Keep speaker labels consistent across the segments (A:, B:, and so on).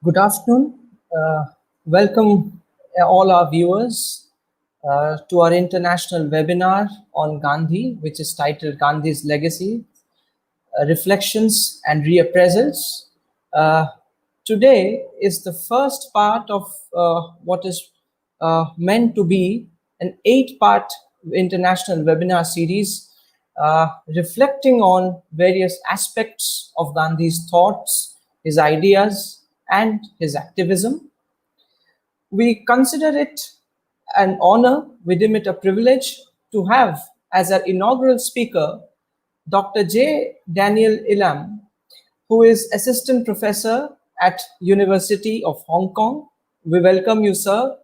A: Good afternoon. Welcome all our viewers to our international webinar on Gandhi, which is titled Gandhi's Legacy, Reflections and Reappraisals. Today is the first part of what is meant to be an 8-part international webinar series reflecting on various aspects of Gandhi's thoughts, his ideas, and his activism. We consider it an honor, we deem it a privilege to have as our inaugural speaker Dr. J. Daniel Elam, who is Assistant Professor at University of Hong Kong. We welcome you, sir.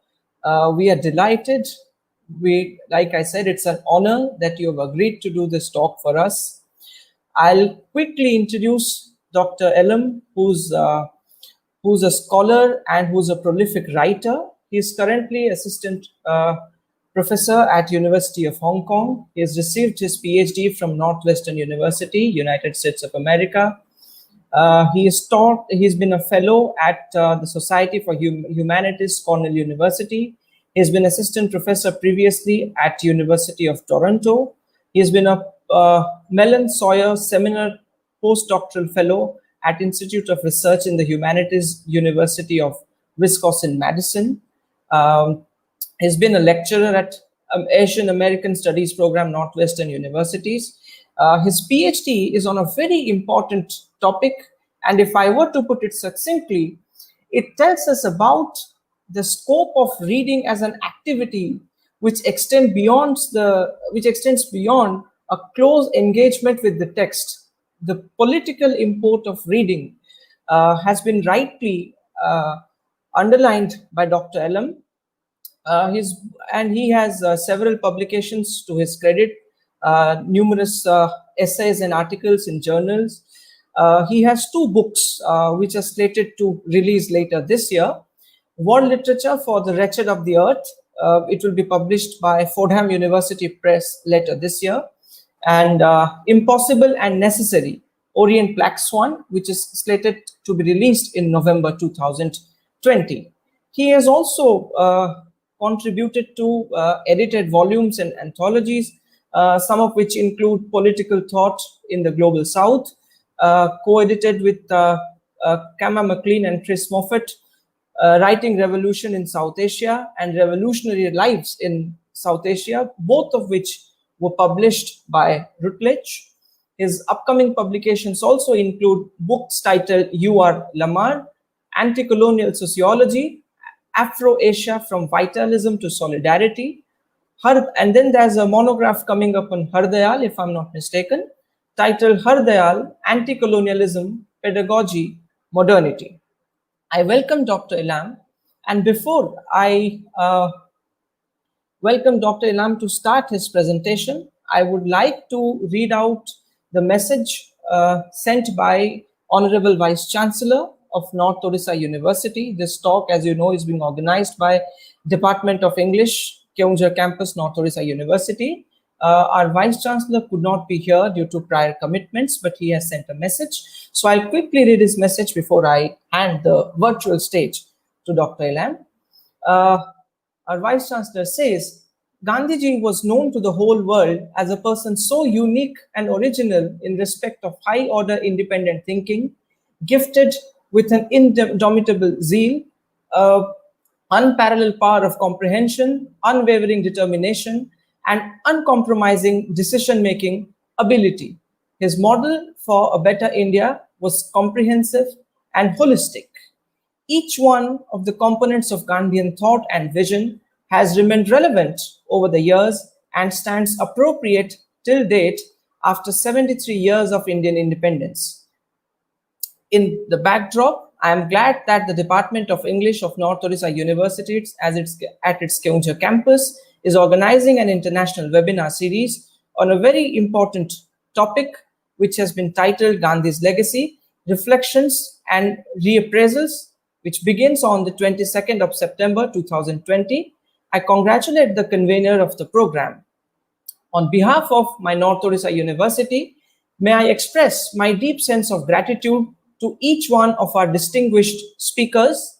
A: We are delighted. Like I said, it's an honor that you have agreed to do this talk for us. I'll quickly introduce Dr. Elam, who's a scholar and who's a prolific writer. He is currently assistant professor at University of Hong Kong. He has received his PhD from Northwestern University, United States of America. He's been a fellow at the Society for Humanities, Cornell University. He's been assistant professor previously at University of Toronto. He has been a Mellon Sawyer Seminar postdoctoral fellow at Institute of Research in the Humanities, University of Wisconsin-Madison. He's been a lecturer at Asian American Studies Program, Northwestern Universities. His PhD is on a very important topic, and if I were to put it succinctly, it tells us about the scope of reading as an activity which extends beyond a close engagement with the text. The political import of reading has been rightly underlined by Dr. Elam. He has several publications to his credit, numerous essays and articles in journals. He has 2 books which are slated to release later this year. World Literature for the Wretched of the Earth. It will be published by Fordham University Press later this year. And Impossible and Necessary, Orient Black Swan, which is slated to be released in November 2020. He has also contributed to edited volumes and anthologies, some of which include Political Thought in the Global South, co-edited with Kama McLean and Chris Moffat, Writing Revolution in South Asia and Revolutionary Lives in South Asia, both of which were published by Routledge. His upcoming publications also include books titled You Are Lamar, Anti-Colonial Sociology, Afro-Asia from Vitalism to Solidarity. And then there's a monograph coming up on Hardayal, if I'm not mistaken, titled Hardayal, Anti-Colonialism, Pedagogy, Modernity. I welcome Dr. Elam, and before I welcome Dr. Elam to start his presentation, I would like to read out the message sent by Honorable Vice Chancellor of North Odisha University. This talk, as you know, is being organized by Department of English, Keonjhar Campus, North Odisha University. Our Vice Chancellor could not be here due to prior commitments, but he has sent a message. So I'll quickly read his message before I hand the virtual stage to Dr. Elam. Our Vice Chancellor says, Gandhiji was known to the whole world as a person so unique and original in respect of high-order independent thinking, gifted with an indomitable zeal, unparalleled power of comprehension, unwavering determination, and uncompromising decision-making ability. His model for a better India was comprehensive and holistic. Each one of the components of Gandhian thought and vision has remained relevant over the years and stands appropriate till date after 73 years of Indian independence. In the backdrop, I am glad that the Department of English of North Odisha University at its Keonjhar campus is organizing an international webinar series on a very important topic, which has been titled Gandhi's Legacy, Reflections and Reappraisals, which begins on the 22nd of September 2020. I congratulate the convener of the program. On behalf of my North Odisha University, may I express my deep sense of gratitude to each one of our distinguished speakers,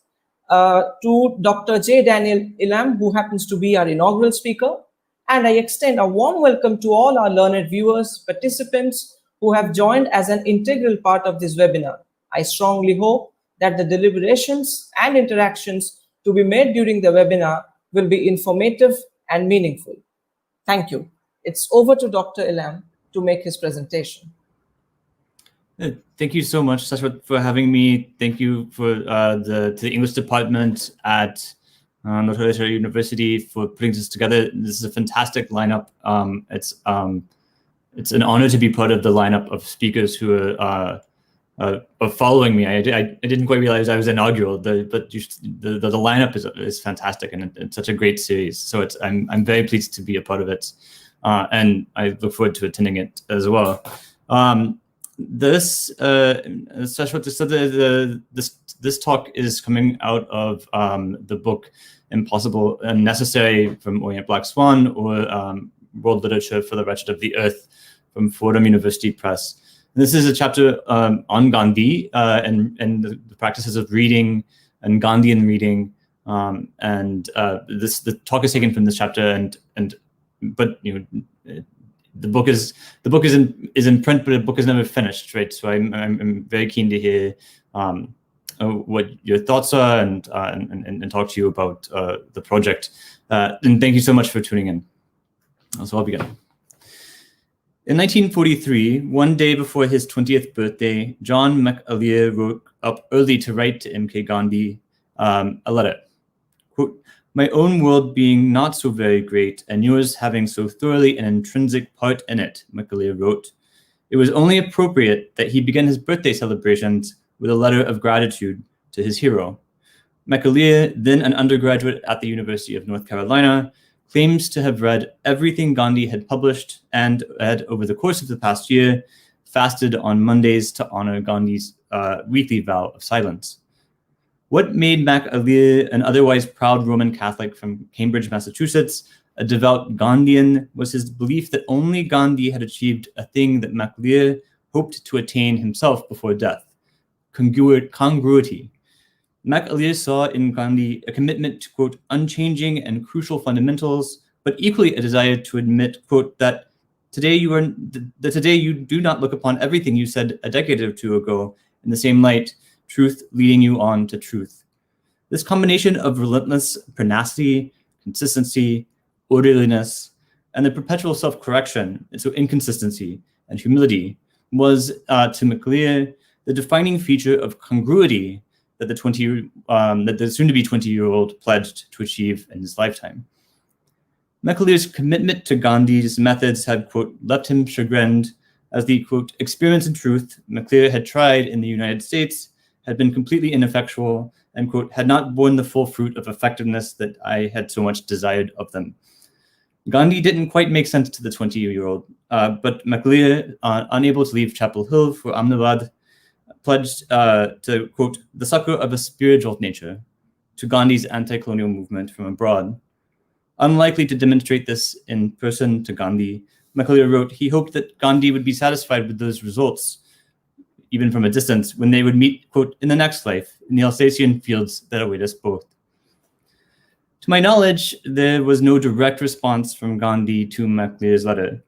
A: to Dr. J. Daniel Elam, who happens to be our inaugural speaker, and I extend a warm welcome to all our learned viewers, participants who have joined as an integral part of this webinar. I strongly hope that the deliberations and interactions to be made during the webinar will be informative and meaningful. Thank you. It's over to Dr. Elam to make his presentation.
B: Thank you so much, Sashwat, for having me. Thank you for to the English department at Notre University for putting this together. This is a fantastic lineup. It's an honor to be part of the lineup of speakers who are following me. I didn't quite realize I was inaugural, but the lineup is fantastic, and it's such a great series. So I'm very pleased to be a part of it, and I look forward to attending it as well. This talk is coming out of the book Impossible and Necessary from Orient Black Swan, or World Literature for the Wretched of the Earth from Fordham University Press. This is a chapter on Gandhi and the practices of reading and Gandhian reading, the talk is taken from this chapter, but the book is in print, but the book is never finished, right? So I'm very keen to hear what your thoughts are and talk to you about the project. And thank you so much for tuning in. So I'll begin. In 1943, one day before his 20th birthday, John McAleer woke up early to write to MK Gandhi a letter. Quote, "My own world being not so very great, and yours having so thoroughly an intrinsic part in it," McAleer wrote, "it was only appropriate that he begin his birthday celebrations with a letter of gratitude to his hero." McAleer, then an undergraduate at the University of North Carolina, claims to have read everything Gandhi had published and had, over the course of the past year, fasted on Mondays to honor Gandhi's weekly vow of silence. What made McAleer, an otherwise proud Roman Catholic from Cambridge, Massachusetts, a devout Gandhian, was his belief that only Gandhi had achieved a thing that McAleer hoped to attain himself before death: congruity. McAleer saw in Gandhi a commitment to, quote, unchanging and crucial fundamentals, but equally a desire to admit, quote, that today you do not look upon everything you said a decade or two ago in the same light, truth leading you on to truth. This combination of relentless pertinacity, consistency, orderliness, and the perpetual self-correction, so inconsistency and humility, was, to McAleer, the defining feature of congruity that the soon-to-be 20-year-old pledged to achieve in his lifetime. McAleer's commitment to Gandhi's methods had, quote, left him chagrined, as the, quote, experience in truth McAleer had tried in the United States had been completely ineffectual and, quote, had not borne the full fruit of effectiveness that I had so much desired of them. Gandhi didn't quite make sense to the 20-year-old, but McAleer, unable to leave Chapel Hill for Ahmedabad, pledged to, quote, the succor of a spiritual nature to Gandhi's anti-colonial movement from abroad. Unlikely to demonstrate this in person to Gandhi, McAleer wrote he hoped that Gandhi would be satisfied with those results, even from a distance, when they would meet, quote, in the next life, in the Alsatian fields that await us both. To my knowledge, there was no direct response from Gandhi to McAleer's letter.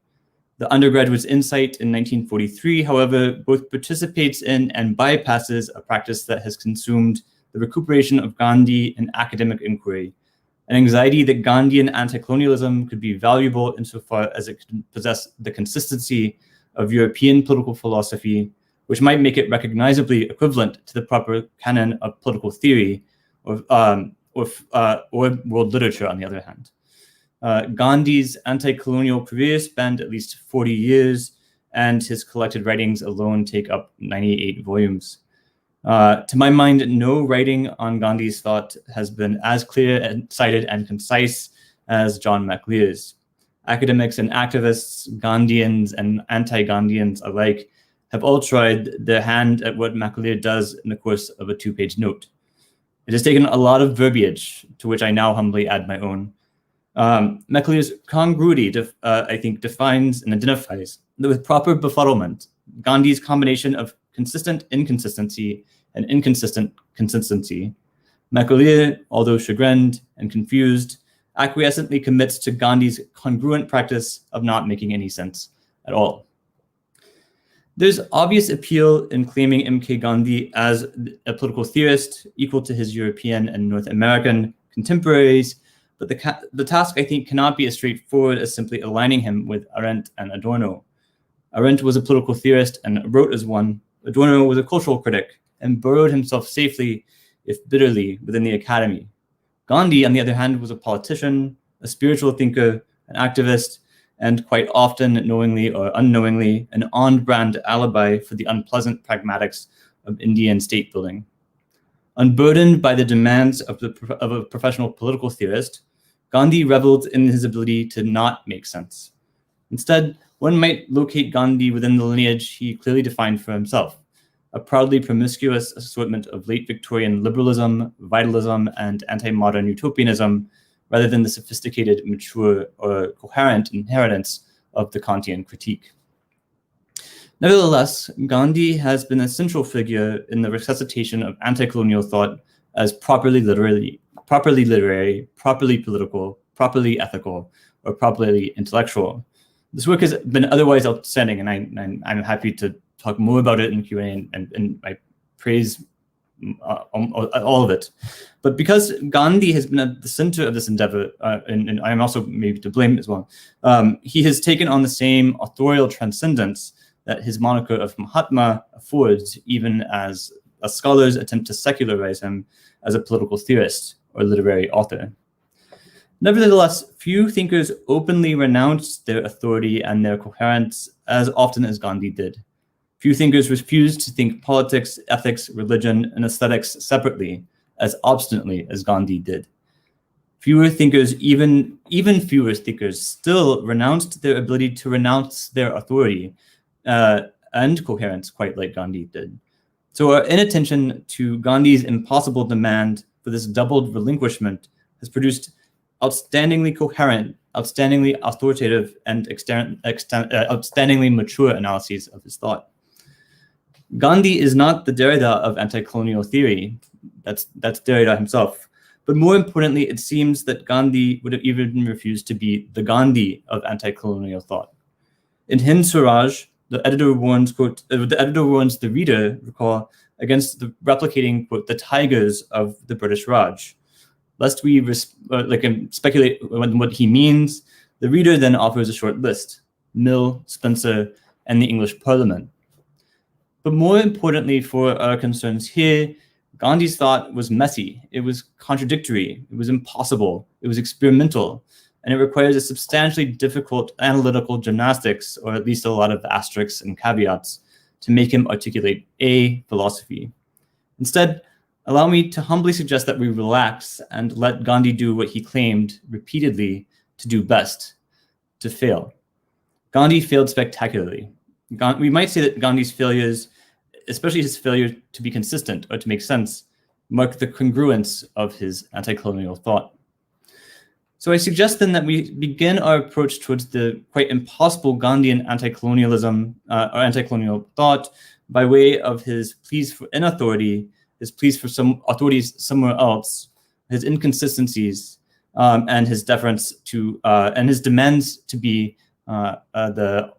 B: The undergraduate's insight in 1943, however, both participates in and bypasses a practice that has consumed the recuperation of Gandhi in academic inquiry, an anxiety that Gandhian anti-colonialism could be valuable insofar as it could possess the consistency of European political philosophy, which might make it recognizably equivalent to the proper canon of political theory, or world literature, on the other hand. Gandhi's anti-colonial career spanned at least 40 years, and his collected writings alone take up 98 volumes. To my mind, no writing on Gandhi's thought has been as clear and cited and concise as John McAleer's. Academics and activists, Gandhians and anti-Gandhians alike, have all tried their hand at what McAleer does in the course of a 2-page note. It has taken a lot of verbiage, to which I now humbly add my own. McAleer's congruity, I think, defines and identifies that with proper befuddlement, Gandhi's combination of consistent inconsistency and inconsistent consistency. Macaulay, although chagrined and confused, acquiescently commits to Gandhi's congruent practice of not making any sense at all. There's obvious appeal in claiming MK Gandhi as a political theorist equal to his European and North American contemporaries, but the task, I think, cannot be as straightforward as simply aligning him with Arendt and Adorno. Arendt was a political theorist and wrote as one. Adorno was a cultural critic and burrowed himself safely, if bitterly, within the academy. Gandhi, on the other hand, was a politician, a spiritual thinker, an activist, and quite often, knowingly or unknowingly, an on-brand alibi for the unpleasant pragmatics of Indian state building. Unburdened by the demands of a professional political theorist, Gandhi reveled in his ability to not make sense. Instead, one might locate Gandhi within the lineage he clearly defined for himself, a proudly promiscuous assortment of late Victorian liberalism, vitalism, and anti-modern utopianism, rather than the sophisticated, mature, or coherent inheritance of the Kantian critique. Nevertheless, Gandhi has been a central figure in the resuscitation of anti-colonial thought as properly literary, properly political, properly ethical, or properly intellectual. This work has been otherwise outstanding, and I'm happy to talk more about it in Q&A, and I praise all of it. But because Gandhi has been at the center of this endeavor, and I'm also maybe to blame as well, he has taken on the same authorial transcendence that his moniker of Mahatma affords, even as scholars attempt to secularize him as a political theorist or literary author. Nevertheless, few thinkers openly renounced their authority and their coherence as often as Gandhi did. Few thinkers refused to think politics, ethics, religion, and aesthetics separately, as obstinately as Gandhi did. Fewer thinkers, even fewer thinkers, still renounced their ability to renounce their authority and coherence, quite like Gandhi did. So our inattention to Gandhi's impossible demand for this doubled relinquishment has produced outstandingly coherent, outstandingly authoritative, and outstandingly mature analyses of his thought. Gandhi is not the Derrida of anti-colonial theory. That's Derrida himself. But more importantly, it seems that Gandhi would have even refused to be the Gandhi of anti-colonial thought. In Hind Swaraj, the editor warns, quote, the reader, recall, against the replicating, quote, the tigers of the British Raj. Lest we speculate on what he means, the reader then offers a short list: Mill, Spencer, and the English Parliament. But more importantly for our concerns here, Gandhi's thought was messy, it was contradictory, it was impossible, it was experimental, and it requires a substantially difficult analytical gymnastics, or at least a lot of asterisks and caveats, to make him articulate a philosophy. Instead, allow me to humbly suggest that we relax and let Gandhi do what he claimed repeatedly to do best, to fail. Gandhi failed spectacularly. We might say that Gandhi's failures, especially his failure to be consistent or to make sense, mark the congruence of his anti-colonial thought. So I suggest then that we begin our approach towards the quite impossible Gandhian anti-colonialism or anti-colonial thought by way of his pleas for inauthority, his pleas for some authorities somewhere else, his inconsistencies, and his deference to and his demands to be the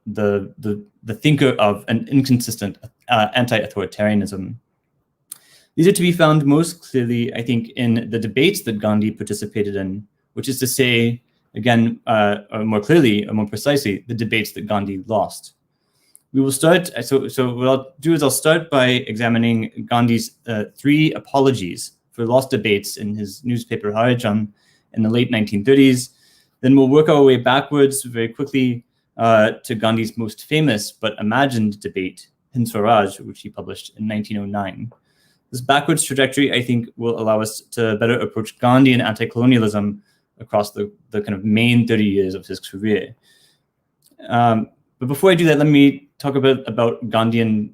B: thinker of an inconsistent anti-authoritarianism. These are to be found most clearly, I think, in the debates that Gandhi participated in, which is to say, again, or more clearly, or more precisely, the debates that Gandhi lost. We will start, so what I'll do is I'll start by examining Gandhi's 3 apologies for lost debates in his newspaper Harijan in the late 1930s. Then we'll work our way backwards very quickly to Gandhi's most famous but imagined debate, Hind Swaraj, which he published in 1909. This backwards trajectory, I think, will allow us to better approach Gandhi and anti-colonialism across the kind of main 30 years of his career. But before I do that, let me talk about Gandhian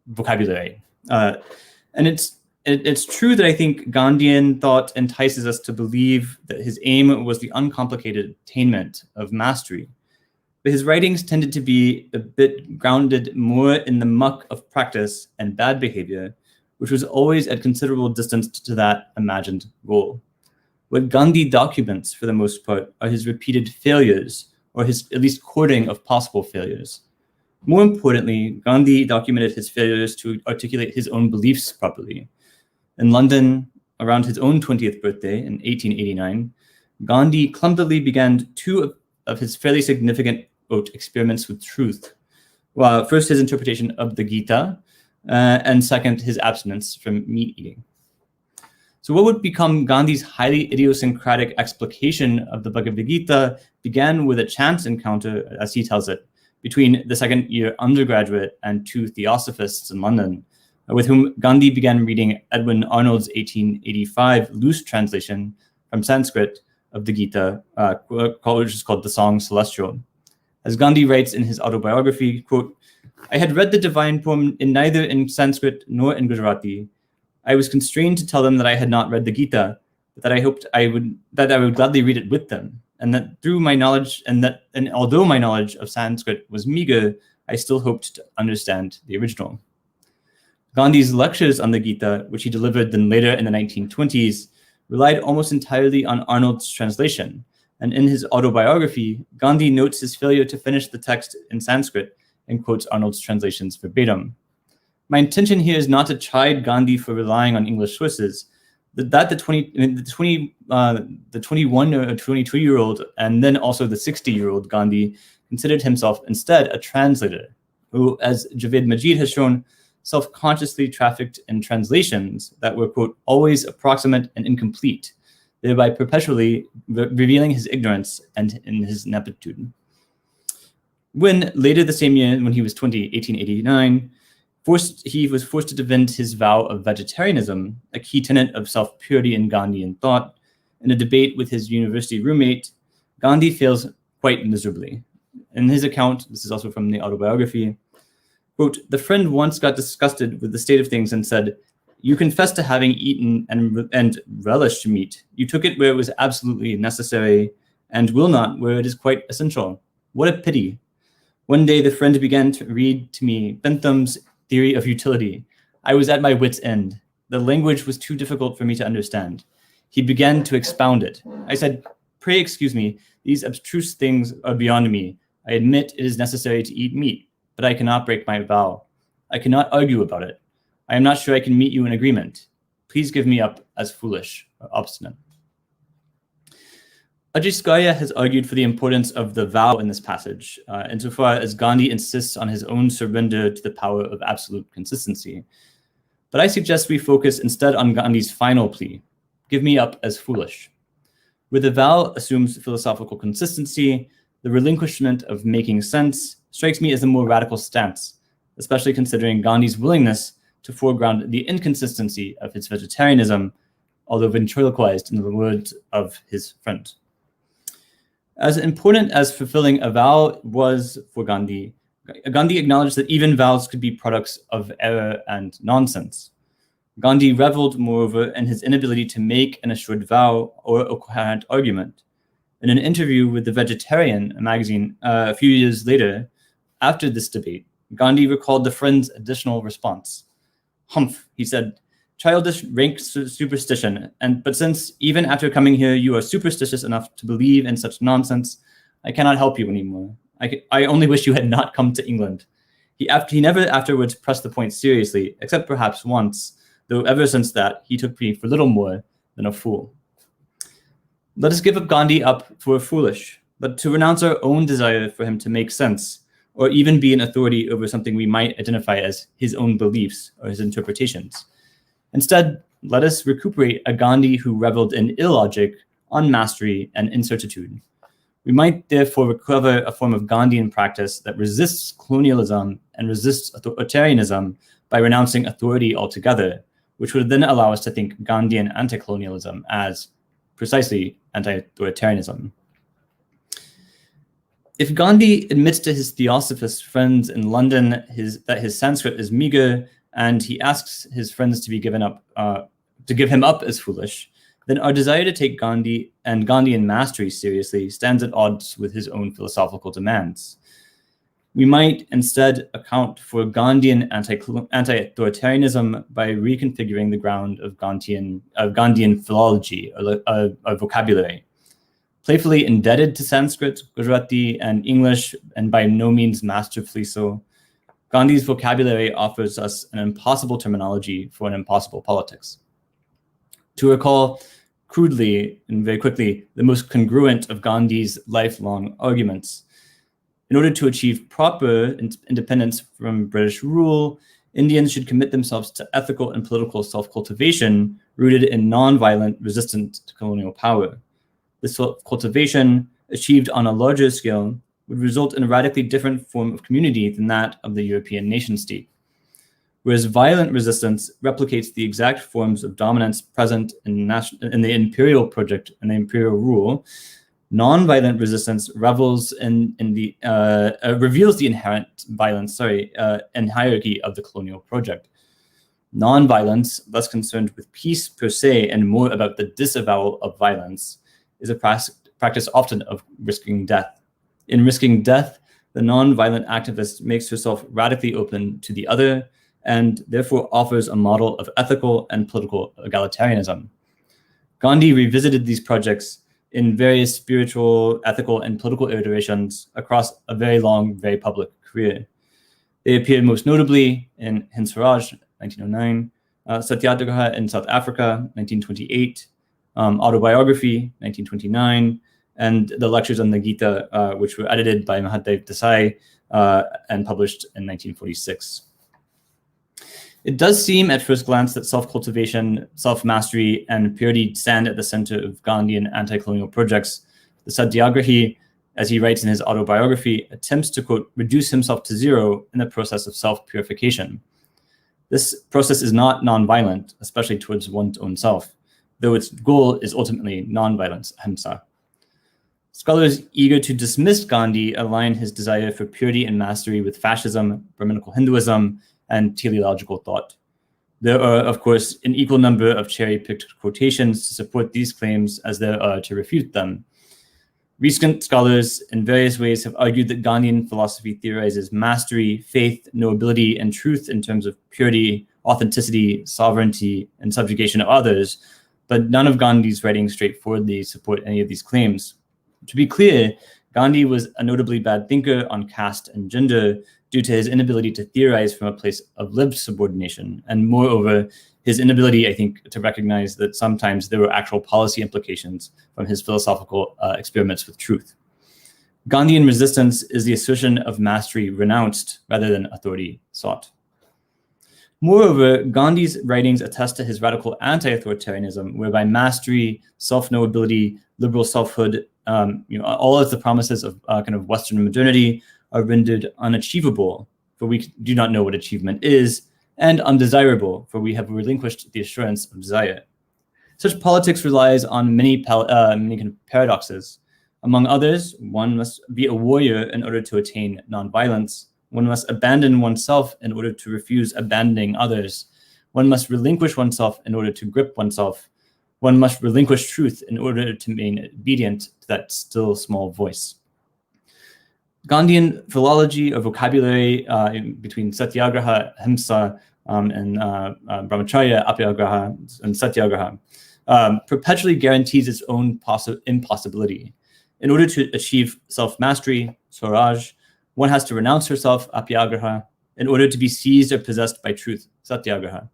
B: vocabulary. And it's true that I think Gandhian thought entices us to believe that his aim was the uncomplicated attainment of mastery. but his writings tended to be a bit grounded more in the muck of practice and bad behavior, which was always at considerable distance to that imagined goal. What Gandhi documents, for the most part, are his repeated failures, or his at least courting of possible failures. More importantly, Gandhi documented his failures to articulate his own beliefs properly. In London, around his own 20th birthday in 1889, Gandhi clumsily began two of his fairly significant experiments with truth. Well, first, his interpretation of the Gita, and second, his abstinence from meat eating. So what would become Gandhi's highly idiosyncratic explication of the Bhagavad Gita began with a chance encounter, as he tells it, between the second-year undergraduate and two theosophists in London, with whom Gandhi began reading Edwin Arnold's 1885 loose translation from Sanskrit of the Gita, which is called the Song Celestial. As Gandhi writes in his autobiography, quote, "I had read the divine poem neither in Sanskrit nor in Gujarati. I was constrained to tell them that I had not read the Gita, but that I hoped I would gladly read it with them, and that through my knowledge, and although my knowledge of Sanskrit was meager, I still hoped to understand the original." Gandhi's lectures on the Gita, which he delivered then later in the 1920s, relied almost entirely on Arnold's translation, and in his autobiography, Gandhi notes his failure to finish the text in Sanskrit and quotes Arnold's translations verbatim. My intention here is not to chide Gandhi for relying on English sources. The 21 or 22-year-old and then also the 60-year-old Gandhi considered himself instead a translator who, as Javed Majid has shown, self-consciously trafficked in translations that were, quote, always approximate and incomplete, thereby perpetually revealing his ignorance and in his ineptitude. When later the same year, when he was 20, 1889, he was forced to defend his vow of vegetarianism, a key tenet of self-purity in Gandhian thought. In a debate with his university roommate, Gandhi fails quite miserably. In his account, this is also from the autobiography, quote, "The friend once got disgusted with the state of things and said, 'You confess to having eaten and relished meat. You took it where it was absolutely necessary and will not where it is quite essential. What a pity.' One day the friend began to read to me Bentham's Theory of Utility. I was at my wit's end. The language was too difficult for me to understand. He began to expound it. I said, 'Pray excuse me, these abstruse things are beyond me. I admit it is necessary to eat meat, but I cannot break my vow. I cannot argue about it. I am not sure I can meet you in agreement. Please give me up as foolish or obstinate.'" Ajay Skaria has argued for the importance of the vow in this passage, insofar as Gandhi insists on his own surrender to the power of absolute consistency. But I suggest we focus instead on Gandhi's final plea, "Give me up as foolish." Where the vow assumes philosophical consistency, the relinquishment of making sense strikes me as a more radical stance, especially considering Gandhi's willingness to foreground the inconsistency of his vegetarianism, although ventriloquized in the words of his friend. As important as fulfilling a vow was for Gandhi, Gandhi acknowledged that even vows could be products of error and nonsense. Gandhi reveled, moreover, in his inability to make an assured vow or a coherent argument. In an interview with The Vegetarian, a magazine, a few years later, after this debate, Gandhi recalled the friend's additional response. "Humph," he said, "childish rank superstition, but since even after coming here you are superstitious enough to believe in such nonsense, I cannot help you anymore. I only wish you had not come to England." He never afterwards pressed the point seriously, except perhaps once, though ever since that he took me for little more than a fool. Let us give Gandhi up for foolish, but to renounce our own desire for him to make sense, or even be an authority over something we might identify as his own beliefs or his interpretations. Instead, let us recuperate a Gandhi who reveled in illogic, unmastery, and incertitude. We might therefore recover a form of Gandhian practice that resists colonialism and resists authoritarianism by renouncing authority altogether, which would then allow us to think Gandhian anti-colonialism as precisely anti-authoritarianism. If Gandhi admits to his theosophist friends in London that his Sanskrit is meager, and he asks his friends to give him up as foolish, then our desire to take Gandhi and Gandhian mastery seriously stands at odds with his own philosophical demands. We might instead account for Gandhian anti-authoritarianism by reconfiguring the ground of Gandhian philology, or vocabulary. Playfully indebted to Sanskrit, Gujarati, and English, and by no means masterfully so, Gandhi's vocabulary offers us an impossible terminology for an impossible politics. To recall crudely and very quickly the most congruent of Gandhi's lifelong arguments, in order to achieve proper independence from British rule, Indians should commit themselves to ethical and political self-cultivation rooted in non-violent resistance to colonial power. This self-cultivation, achieved on a larger scale, would result in a radically different form of community than that of the European nation-state. Whereas violent resistance replicates the exact forms of dominance present in the imperial project and the imperial rule, non-violent resistance reveals reveals the inherent violence, and hierarchy of the colonial project. Non-violence, less concerned with peace per se and more about the disavowal of violence, is a practice often of risking death. In risking death, the non-violent activist makes herself radically open to the other and therefore offers a model of ethical and political egalitarianism. Gandhi revisited these projects in various spiritual, ethical, and political iterations across a very long, very public career. They appeared most notably in Hind Swaraj, 1909, Satyagraha in South Africa, 1928, Autobiography, 1929, and the Lectures on the Gita, which were edited by Mahadev Desai and published in 1946. It does seem at first glance that self-cultivation, self-mastery, and purity stand at the center of Gandhian anti-colonial projects. The Satyagrahi, as he writes in his autobiography, attempts to, quote, reduce himself to zero in the process of self-purification. This process is not non-violent, especially towards one's own self, though its goal is ultimately non-violence, ahimsa. Scholars eager to dismiss Gandhi align his desire for purity and mastery with fascism, Brahminical Hinduism, and teleological thought. There are, of course, an equal number of cherry-picked quotations to support these claims as there are to refute them. Recent scholars in various ways have argued that Gandhian philosophy theorizes mastery, faith, nobility, and truth in terms of purity, authenticity, sovereignty, and subjugation of others, but none of Gandhi's writings straightforwardly support any of these claims. To be clear, Gandhi was a notably bad thinker on caste and gender due to his inability to theorize from a place of lived subordination, and moreover, his inability, I think, to recognize that sometimes there were actual policy implications from his philosophical experiments with truth. Gandhian resistance is the assertion of mastery renounced rather than authority sought. Moreover, Gandhi's writings attest to his radical anti-authoritarianism, whereby mastery, self-knowability, liberal selfhood, all of the promises of kind of Western modernity are rendered unachievable, for we do not know what achievement is, and undesirable, for we have relinquished the assurance of desire. Such politics relies on many kind of paradoxes. Among others, one must be a warrior in order to attain nonviolence. One must abandon oneself in order to refuse abandoning others. One must relinquish oneself in order to grip oneself. One must relinquish truth in order to remain obedient to that still small voice. Gandhian philology or vocabulary between Satyagraha, Ahimsa, and Brahmacharya, Apyagraha, and Satyagraha perpetually guarantees its own impossibility. In order to achieve self-mastery, Swaraj, one has to renounce herself, Apyagraha, in order to be seized or possessed by truth, Satyagraha.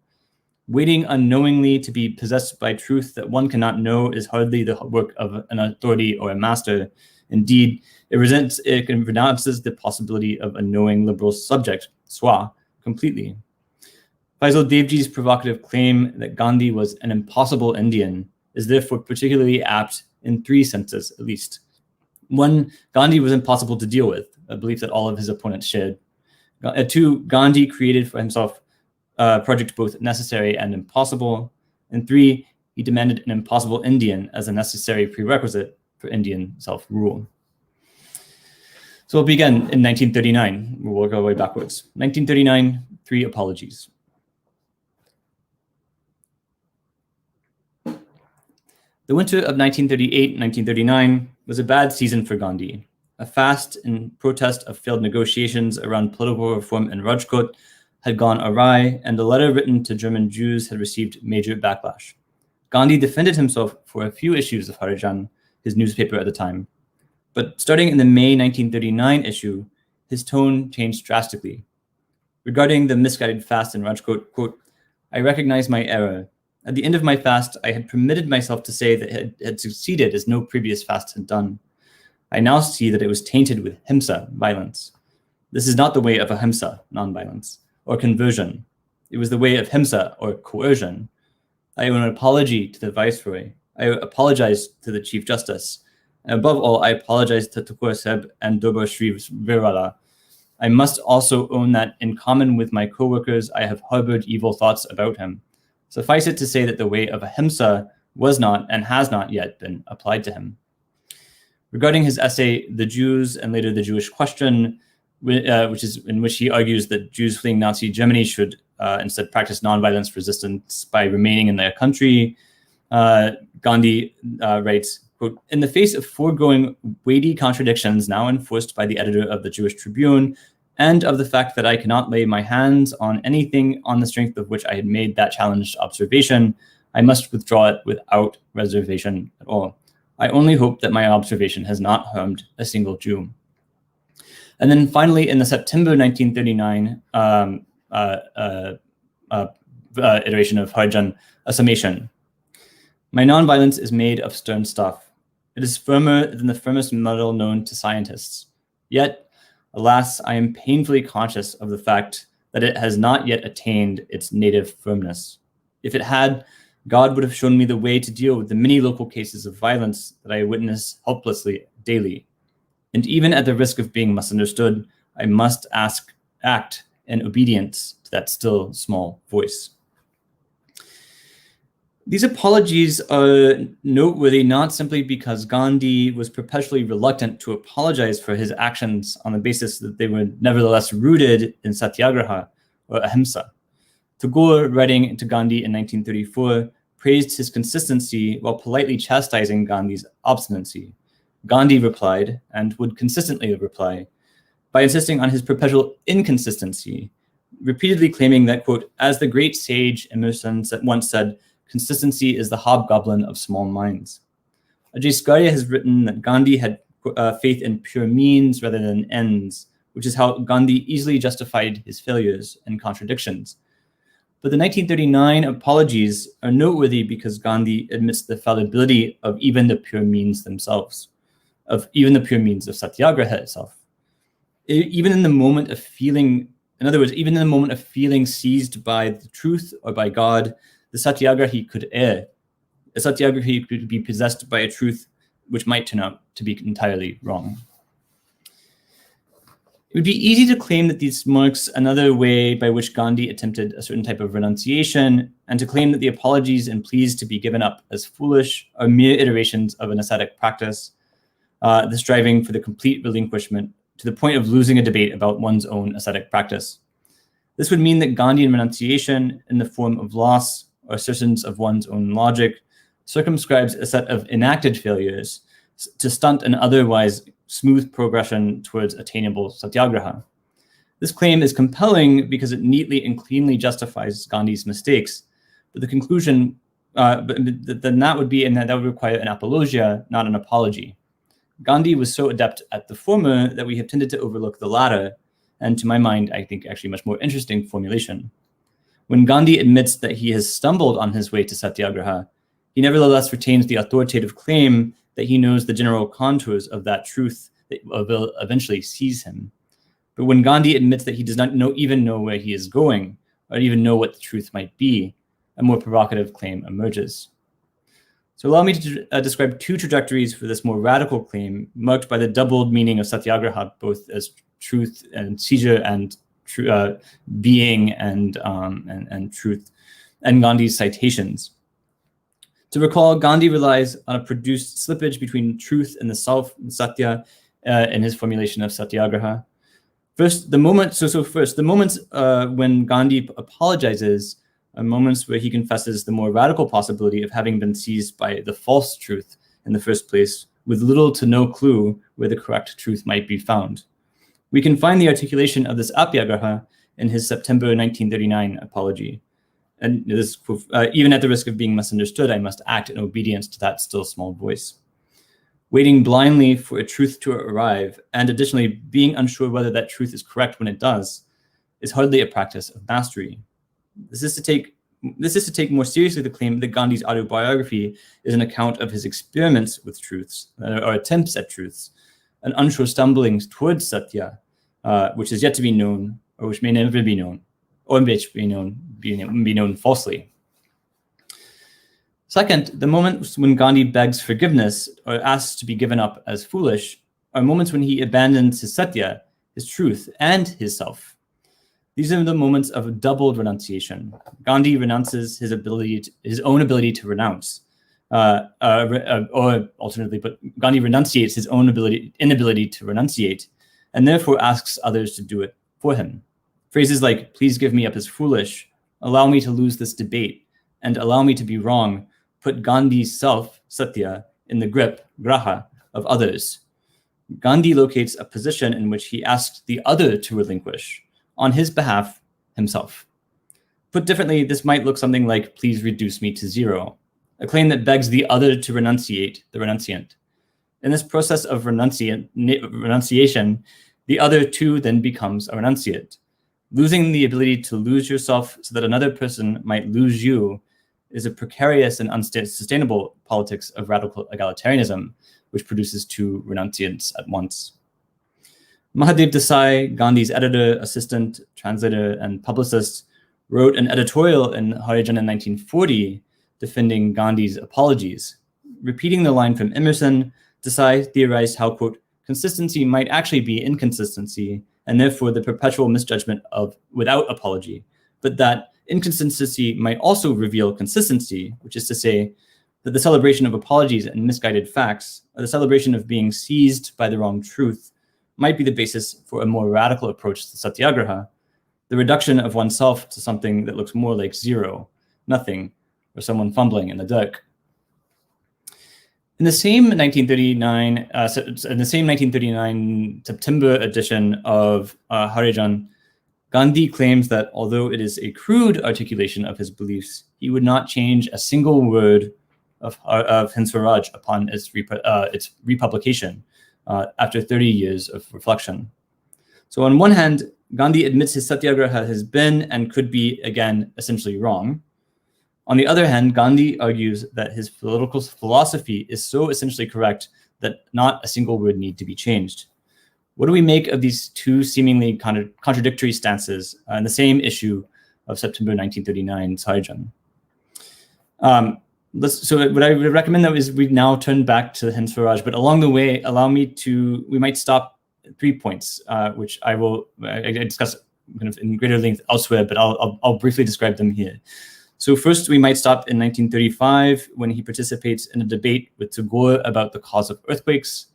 B: Waiting unknowingly to be possessed by truth that one cannot know is hardly the work of an authority or a master. Indeed, it renounces the possibility of a knowing liberal subject, Swa, completely. Faisal Devji's provocative claim that Gandhi was an impossible Indian is therefore particularly apt in three senses, at least. One, Gandhi was impossible to deal with, a belief that all of his opponents shared. Two, Gandhi created for himself a project both necessary and impossible. And three, he demanded an impossible Indian as a necessary prerequisite for Indian self-rule. So we'll begin in 1939. We'll work our way backwards. 1939, 3 apologies. The winter of 1938-1939 was a bad season for Gandhi. A fast in protest of failed negotiations around political reform in Rajkot had gone awry, and the letter written to German Jews had received major backlash. Gandhi defended himself for a few issues of Harijan, his newspaper at the time. But starting in the May 1939 issue, his tone changed drastically. Regarding the misguided fast in Rajkot, quote, "I recognize my error. At the end of my fast, I had permitted myself to say that it had succeeded as no previous fast had done. I now see that it was tainted with himsa, violence. This is not the way of ahimsa, nonviolence, or conversion. It was the way of himsa, or coercion. I owe an apology to the Viceroy. I apologize to the Chief Justice. And above all, I apologize to Tukur Seb and Dobar Shri Virala. I must also own that, in common with my co-workers, I have harbored evil thoughts about him. Suffice it to say that the way of ahimsa was not and has not yet been applied to him." Regarding his essay, The Jews and Later the Jewish Question, in which he argues that Jews fleeing Nazi Germany should instead practice nonviolence resistance by remaining in their country, Gandhi writes, quote, "In the face of foregoing weighty contradictions now enforced by the editor of the Jewish Tribune, and of the fact that I cannot lay my hands on anything on the strength of which I had made that challenged observation, I must withdraw it without reservation at all. I only hope that my observation has not harmed a single Jew." And then finally, in the September 1939 iteration of Harijan, a summation. "My nonviolence is made of stern stuff. It is firmer than the firmest metal known to scientists. Yet, alas, I am painfully conscious of the fact that it has not yet attained its native firmness. If it had, God would have shown me the way to deal with the many local cases of violence that I witness helplessly daily. And even at the risk of being misunderstood, I must act in obedience to that still small voice." These apologies are noteworthy not simply because Gandhi was perpetually reluctant to apologize for his actions on the basis that they were nevertheless rooted in satyagraha or ahimsa. Tagore, writing to Gandhi in 1934, praised his consistency while politely chastising Gandhi's obstinacy. Gandhi replied, and would consistently reply, by insisting on his perpetual inconsistency, repeatedly claiming that, quote, "As the great sage Emerson once said, consistency is the hobgoblin of small minds." Ajay Skaria has written that Gandhi had faith in pure means rather than ends, which is how Gandhi easily justified his failures and contradictions. But the 1939 apologies are noteworthy because Gandhi admits the fallibility of even the pure means themselves, of even the pure means of satyagraha itself. Even in the moment of feeling, in other words, even in the moment of feeling seized by the truth or by God, the satyagrahi could err. A satyagrahi could be possessed by a truth which might turn out to be entirely wrong. It would be easy to claim that this marks another way by which Gandhi attempted a certain type of renunciation, and to claim that the apologies and pleas to be given up as foolish are mere iterations of an ascetic practice, the striving for the complete relinquishment to the point of losing a debate about one's own ascetic practice. This would mean that Gandhian renunciation, in the form of loss or assertions of one's own logic, circumscribes a set of enacted failures to stunt an otherwise smooth progression towards attainable satyagraha. This claim is compelling because it neatly and cleanly justifies Gandhi's mistakes, but the conclusion, then that would require an apologia, not an apology. Gandhi was so adept at the former that we have tended to overlook the latter, and to my mind, I think actually much more interesting formulation. When Gandhi admits that he has stumbled on his way to satyagraha, he nevertheless retains the authoritative claim that he knows the general contours of that truth that will eventually seize him. But when Gandhi admits that he does not even know where he is going, or even know what the truth might be, a more provocative claim emerges. So allow me to describe two trajectories for this more radical claim, marked by the doubled meaning of satyagraha, both as truth and seizure and being and truth, and Gandhi's citations. To recall, Gandhi relies on a produced slippage between truth and the self, satya, in his formulation of satyagraha. The moments when Gandhi apologizes are moments where he confesses the more radical possibility of having been seized by the false truth in the first place, with little to no clue where the correct truth might be found. We can find the articulation of this apyagraha in his September 1939 apology. And this, even at the risk of being misunderstood, I must act in obedience to that still small voice. Waiting blindly for a truth to arrive, and additionally being unsure whether that truth is correct when it does, is hardly a practice of mastery. This is to take more seriously the claim that Gandhi's autobiography is an account of his experiments with truths, or attempts at truths, an unsure stumbling towards satya, which is yet to be known, or which may never be known, or which be known falsely. Second, the moments when Gandhi begs forgiveness or asks to be given up as foolish are moments when he abandons his satya, his truth, and his self. These are the moments of doubled renunciation. Gandhi renounces his own ability to renounce, or alternatively, but Gandhi renunciates his own inability to renunciate, and therefore asks others to do it for him. Phrases like, "Please give me up as foolish," "Allow me to lose this debate," and "Allow me to be wrong," put Gandhi's self, satya, in the grip, graha, of others. Gandhi locates a position in which he asks the other to relinquish, on his behalf, himself. Put differently, this might look something like, "Please reduce me to zero," a claim that begs the other to renunciate the renunciant. In this process of renunciation, the other too then becomes a renunciate. Losing the ability to lose yourself so that another person might lose you is a precarious and unsustainable politics of radical egalitarianism, which produces two renunciants at once. Mahadev Desai, Gandhi's editor, assistant, translator, and publicist, wrote an editorial in Harijan in 1940 defending Gandhi's apologies. Repeating the line from Emerson, Desai theorized how, quote, "consistency might actually be inconsistency, and therefore the perpetual misjudgment of without apology, but that inconsistency might also reveal consistency," which is to say that the celebration of apologies and misguided facts, or the celebration of being seized by the wrong truth, might be the basis for a more radical approach to satyagraha, the reduction of oneself to something that looks more like zero, nothing, or someone fumbling in the dark. In the same 1939 September edition of Harijan, Gandhi claims that although it is a crude articulation of his beliefs, he would not change a single word of Hind Swaraj upon its republication after 30 years of reflection. So on one hand, Gandhi admits his satyagraha has been and could be, again, essentially wrong. On the other hand, Gandhi argues that his political philosophy is so essentially correct that not a single word need to be changed. What do we make of these two seemingly contradictory stances on the same issue of September 1939 Harijan? So what I would recommend though is we now turn back to Hind Swaraj, but along the way, we might stop 3 points, which I discuss kind of in greater length elsewhere, but I'll briefly describe them here. So first, we might stop in 1935 when he participates in a debate with Tagore about the cause of earthquakes,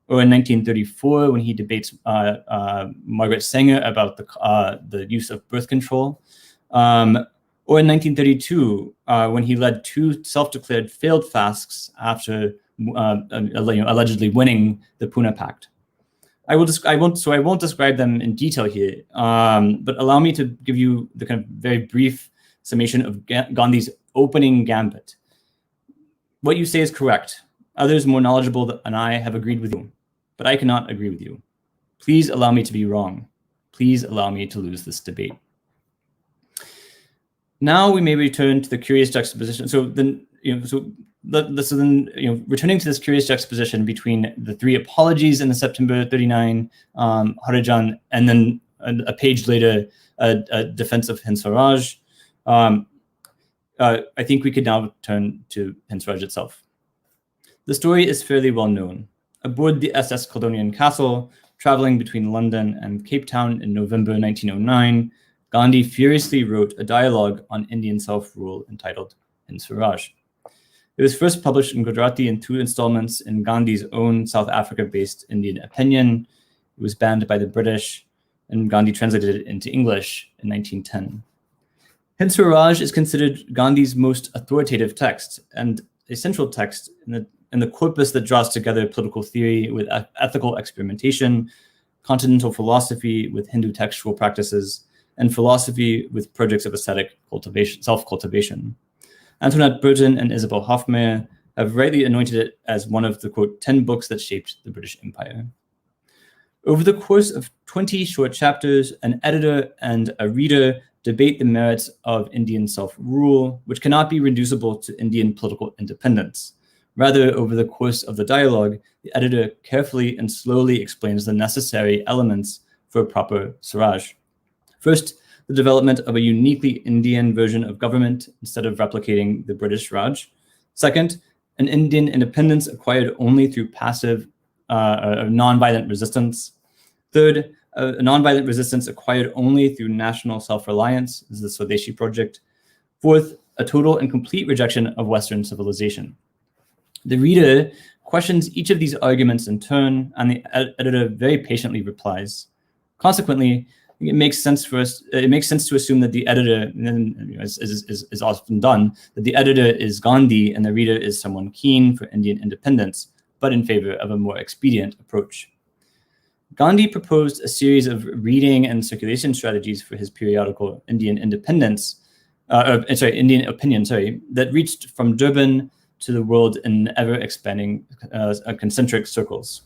B: or in 1934 when he debates Margaret Sanger about the use of birth control, or in 1932 when he led 2 self-declared failed fasts after allegedly winning the Pune Pact. I won't describe them in detail here, but allow me to give you the kind of very brief summation of Gandhi's opening gambit. What you say is correct. Others more knowledgeable than I have agreed with you, but I cannot agree with you. Please allow me to be wrong. Please allow me to lose this debate. Now we may return to the curious juxtaposition. Returning to this curious juxtaposition between the 3 apologies in the September 39 Harijan, and then a page later, a defense of Hind Swaraj. I think we could now turn to Hind Swaraj itself. The story is fairly well known. Aboard the SS Caledonian Castle, traveling between London and Cape Town in November 1909, Gandhi furiously wrote a dialogue on Indian self-rule entitled Hind Swaraj. It was first published in Gujarati in 2 installments in Gandhi's own South Africa-based Indian Opinion. It was banned by the British, and Gandhi translated it into English in 1910. Hind Swaraj is considered Gandhi's most authoritative text and a central text in the corpus that draws together political theory with ethical experimentation, continental philosophy with Hindu textual practices, and philosophy with projects of ascetic cultivation, self-cultivation. Antoinette Burton and Isabel Hofmeyr have rightly anointed it as one of the, quote, 10 books that shaped the British Empire. Over the course of 20 short chapters, an editor and a reader debate the merits of Indian self-rule, which cannot be reducible to Indian political independence. Rather, over the course of the dialogue, the editor carefully and slowly explains the necessary elements for a proper Swaraj. First, the development of a uniquely Indian version of government instead of replicating the British Raj. Second, an Indian independence acquired only through passive, non-violent resistance. Third, a non-violent resistance acquired only through national self-reliance. This is the Swadeshi project. Fourth, a total and complete rejection of Western civilization. The reader questions each of these arguments in turn, and the editor very patiently replies. Consequently, it makes sense to assume that the editor, is often done, that the editor is Gandhi and the reader is someone keen for Indian independence, but in favor of a more expedient approach. Gandhi proposed a series of reading and circulation strategies for his periodical Indian Opinion, that reached from Durban to the world in ever-expanding concentric circles.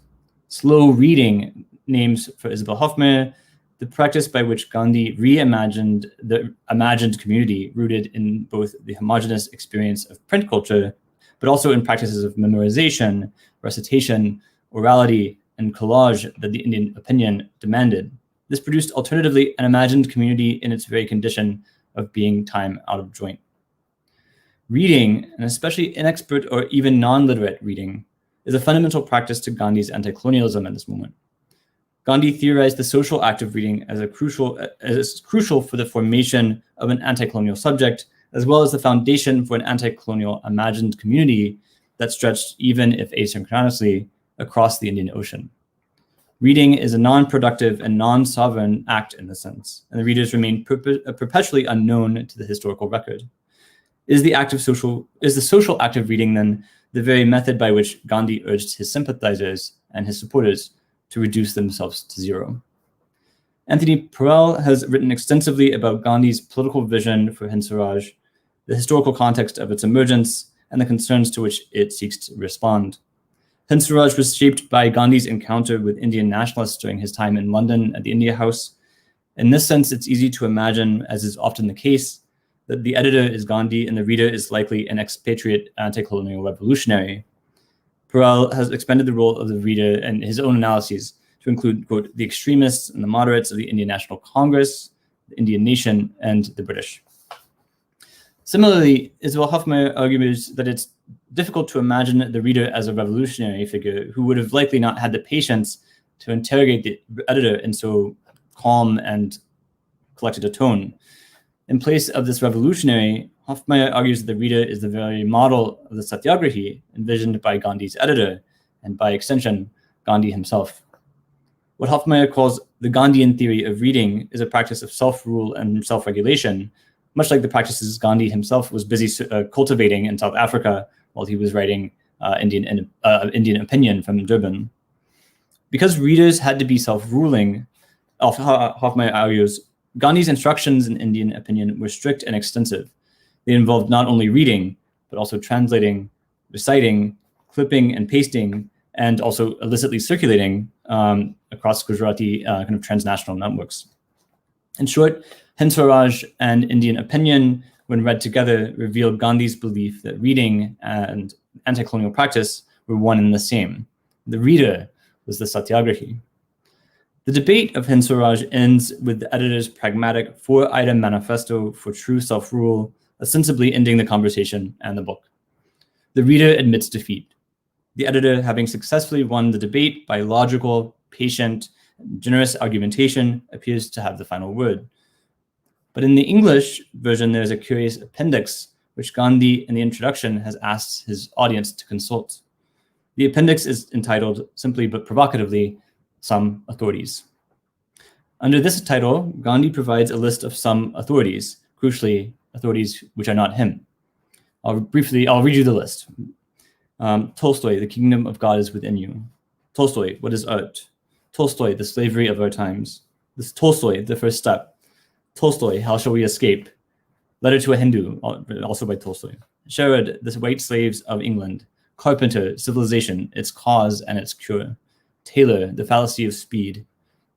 B: Slow reading names for Isabel Hofmeyr, the practice by which Gandhi reimagined the imagined community rooted in both the homogeneous experience of print culture, but also in practices of memorization, recitation, orality, and collage that the Indian opinion demanded. This produced alternatively an imagined community in its very condition of being time out of joint. Reading, and especially inexpert or even non-literate reading, is a fundamental practice to Gandhi's anti-colonialism at this moment. Gandhi theorized the social act of reading as crucial for the formation of an anti-colonial subject, as well as the foundation for an anti-colonial imagined community that stretched, even if asynchronously, across the Indian Ocean. Reading is a non-productive and non-sovereign act in this sense, and the readers remain perpetually unknown to the historical record. Is the social act of reading, then, the very method by which Gandhi urged his sympathizers and his supporters to reduce themselves to zero? Anthony Perel has written extensively about Gandhi's political vision for Hind Swaraj, the historical context of its emergence, and the concerns to which it seeks to respond. Hind Swaraj was shaped by Gandhi's encounter with Indian nationalists during his time in London at the India House. In this sense, it's easy to imagine, as is often the case, that the editor is Gandhi and the reader is likely an expatriate anti-colonial revolutionary. Perel has expanded the role of the reader in his own analyses to include, quote, the extremists and the moderates of the Indian National Congress, the Indian nation, and the British. Similarly, Isabel Hofmeyr argues that it's difficult to imagine the reader as a revolutionary figure who would have likely not had the patience to interrogate the editor in so calm and collected a tone. In place of this revolutionary, Hofmeyr argues that the reader is the very model of the satyagrahi envisioned by Gandhi's editor, and by extension, Gandhi himself. What Hofmeyr calls the Gandhian theory of reading is a practice of self-rule and self-regulation, much like the practices Gandhi himself was busy cultivating in South Africa while he was writing Indian Opinion from Durban. Because readers had to be self-ruling, Hofmeyr argues, Gandhi's instructions in Indian Opinion were strict and extensive. They involved not only reading, but also translating, reciting, clipping and pasting, and also illicitly circulating across Gujarati kind of transnational networks. In short, Hind Swaraj and Indian Opinion, when read together, revealed Gandhi's belief that reading and anti-colonial practice were one and the same. The reader was the satyagrahi. The debate of Hind Swaraj ends with the editor's pragmatic 4-item manifesto for true self-rule, ostensibly ending the conversation and the book. The reader admits defeat. The editor, having successfully won the debate by logical, patient, generous argumentation, appears to have the final word. But in the English version, there's a curious appendix, which Gandhi in the introduction has asked his audience to consult. The appendix is entitled, simply but provocatively, Some Authorities. Under this title, Gandhi provides a list of some authorities, crucially, authorities which are not him. I'll read you the list. Tolstoy, the kingdom of God is within you. Tolstoy, what is art? Tolstoy, the slavery of our times. This Tolstoy, the first step. Tolstoy, how shall we escape? Letter to a Hindu, also by Tolstoy. Sherwood, the white slaves of England. Carpenter, civilization, its cause and its cure. Taylor, the fallacy of speed.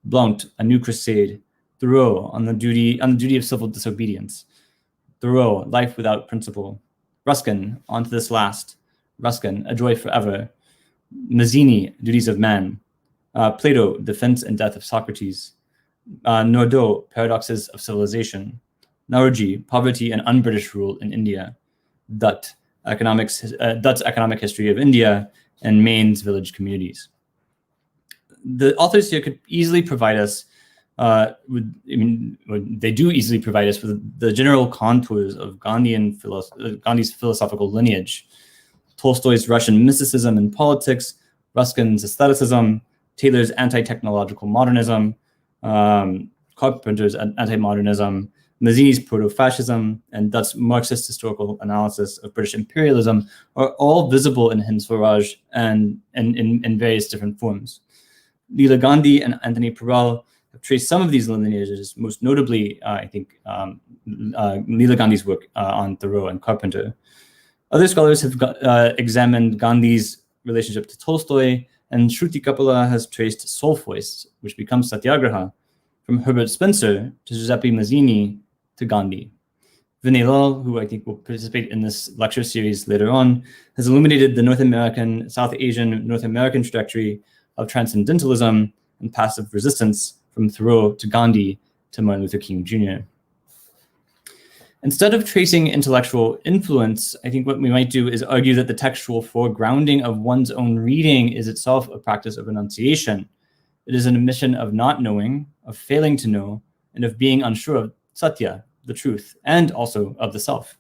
B: Blount, a new crusade. Thoreau, on the duty of civil disobedience. Thoreau, life without principle. Ruskin, on to this last. Ruskin, a joy forever. Mazzini, duties of man. Plato, defense and death of Socrates. Nordau, paradoxes of civilization. Nauroji, poverty and un-British rule in India. Dutt's economic history of India, and Maine's village communities. The authors here could easily provide us they do easily provide us with the general contours of Gandhi's philosophical lineage. Tolstoy's Russian mysticism and politics, Ruskin's aestheticism, Taylor's anti-technological modernism, Carpenter's anti-modernism, Mazzini's proto-fascism, and Dutt's Marxist historical analysis of British imperialism are all visible in Hind Swaraj and in various different forms. Leela Gandhi and Anthony Perel have traced some of these lineages, most notably, Leela Gandhi's work on Thoreau and Carpenter. Other scholars have examined Gandhi's relationship to Tolstoy, and Shruti Kapila has traced Soul Voice, which becomes Satyagraha, from Herbert Spencer to Giuseppe Mazzini to Gandhi. Vinay Lal, who I think will participate in this lecture series later on, has illuminated the North American, South Asian, North American trajectory of transcendentalism and passive resistance from Thoreau to Gandhi to Martin Luther King Jr. Instead of tracing intellectual influence, I think what we might do is argue that the textual foregrounding of one's own reading is itself a practice of renunciation. It is an admission of not knowing, of failing to know, and of being unsure of satya, the truth, and also of the self.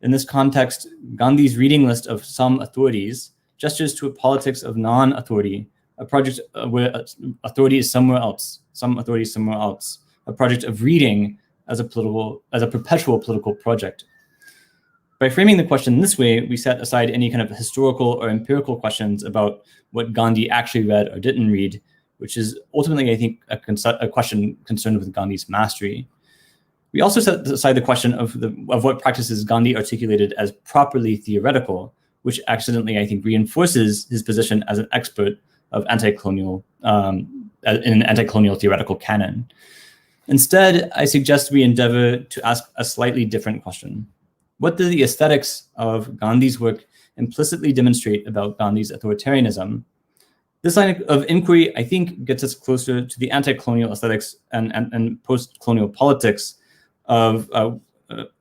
B: In this context, Gandhi's reading list of some authorities gestures to a politics of non-authority, a project where authority is somewhere else, some authority is somewhere else, a project of reading as a perpetual political project. By framing the question this way, we set aside any kind of historical or empirical questions about what Gandhi actually read or didn't read, which is ultimately, I think, a question concerned with Gandhi's mastery. We also set aside the question of what practices Gandhi articulated as properly theoretical, which accidentally, I think, reinforces his position as an expert of anti-colonial in an anti-colonial theoretical canon. Instead, I suggest we endeavor to ask a slightly different question. What do the aesthetics of Gandhi's work implicitly demonstrate about Gandhi's authoritarianism? This line of inquiry, I think, gets us closer to the anti-colonial aesthetics and post-colonial politics of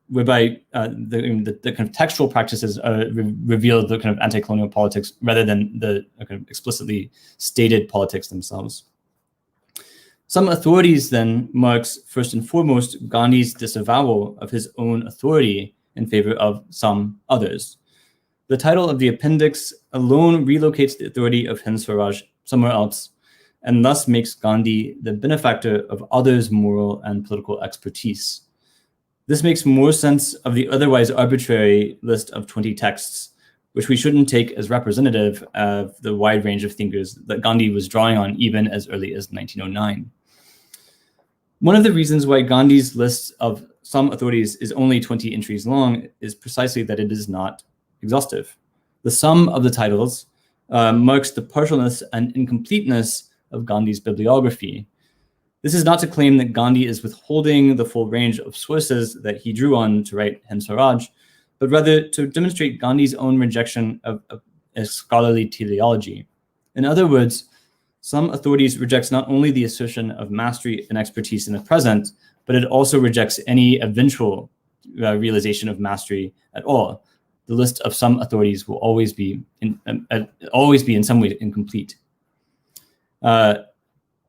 B: whereby the kind of textual practices reveal the kind of anti-colonial politics rather than the kind of explicitly stated politics themselves. Some authorities then marks first and foremost Gandhi's disavowal of his own authority in favor of some others. The title of the appendix alone relocates the authority of Hind Swaraj somewhere else, and thus makes Gandhi the benefactor of others' moral and political expertise. This makes more sense of the otherwise arbitrary list of 20 texts, which we shouldn't take as representative of the wide range of thinkers that Gandhi was drawing on even as early as 1909. One of the reasons why Gandhi's list of some authorities is only 20 entries long is precisely that it is not exhaustive. The sum of the titles marks the partialness and incompleteness of Gandhi's bibliography. This is not to claim that Gandhi is withholding the full range of sources that he drew on to write Hind Swaraj, but rather to demonstrate Gandhi's own rejection of a scholarly teleology. In other words, some authorities rejects not only the assertion of mastery and expertise in the present, but it also rejects any eventual realization of mastery at all. The list of some authorities will always be in some way incomplete.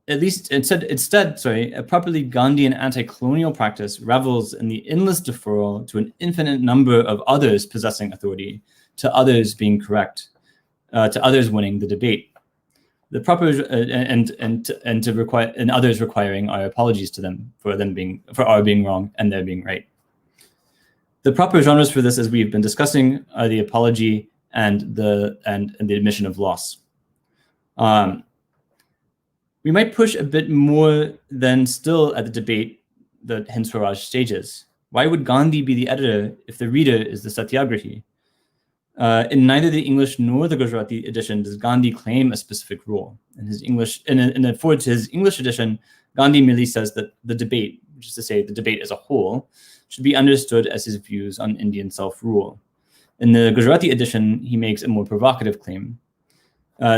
B: Instead, a properly Gandhian anti-colonial practice revels in the endless deferral to an infinite number of others possessing authority, to others being correct, to others winning the debate. The proper and others requiring our apologies to them for our being wrong and their being right. The proper genres for this, as we've been discussing, are the apology and the admission of loss. We might push a bit more than still at the debate the Hind Swaraj stages. Why would Gandhi be the editor if the reader is the Satyagrahi? In neither the English nor the Gujarati edition does Gandhi claim a specific role. In his English, for his English edition, Gandhi merely says that the debate, which is to say the debate as a whole, should be understood as his views on Indian self-rule. In the Gujarati edition, he makes a more provocative claim.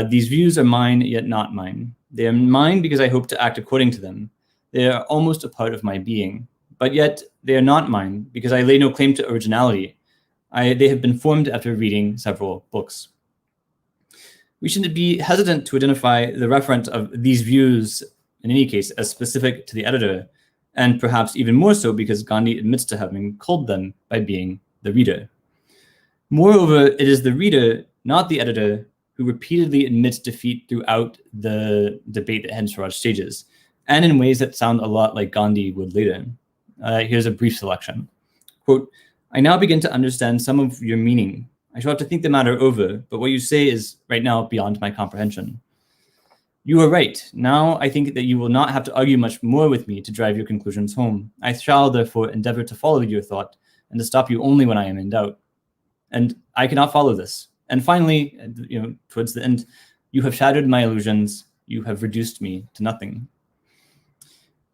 B: These views are mine, yet not mine. They are mine because I hope to act according to them. They are almost a part of my being, but yet they are not mine because I lay no claim to originality. They have been formed after reading several books. We should be hesitant to identify the referent of these views, in any case, as specific to the editor, and perhaps even more so because Gandhi admits to having culled them by being the reader. Moreover, it is the reader, not the editor, who repeatedly admits defeat throughout the debate that Hind Swaraj stages, and in ways that sound a lot like Gandhi would later. Here's a brief selection. Quote, I now begin to understand some of your meaning. I shall have to think the matter over, but what you say is right now beyond my comprehension. You are right. Now I think that you will not have to argue much more with me to drive your conclusions home. I shall therefore endeavor to follow your thought and to stop you only when I am in doubt. And I cannot follow this. And finally, towards the end, you have shattered my illusions. You have reduced me to nothing.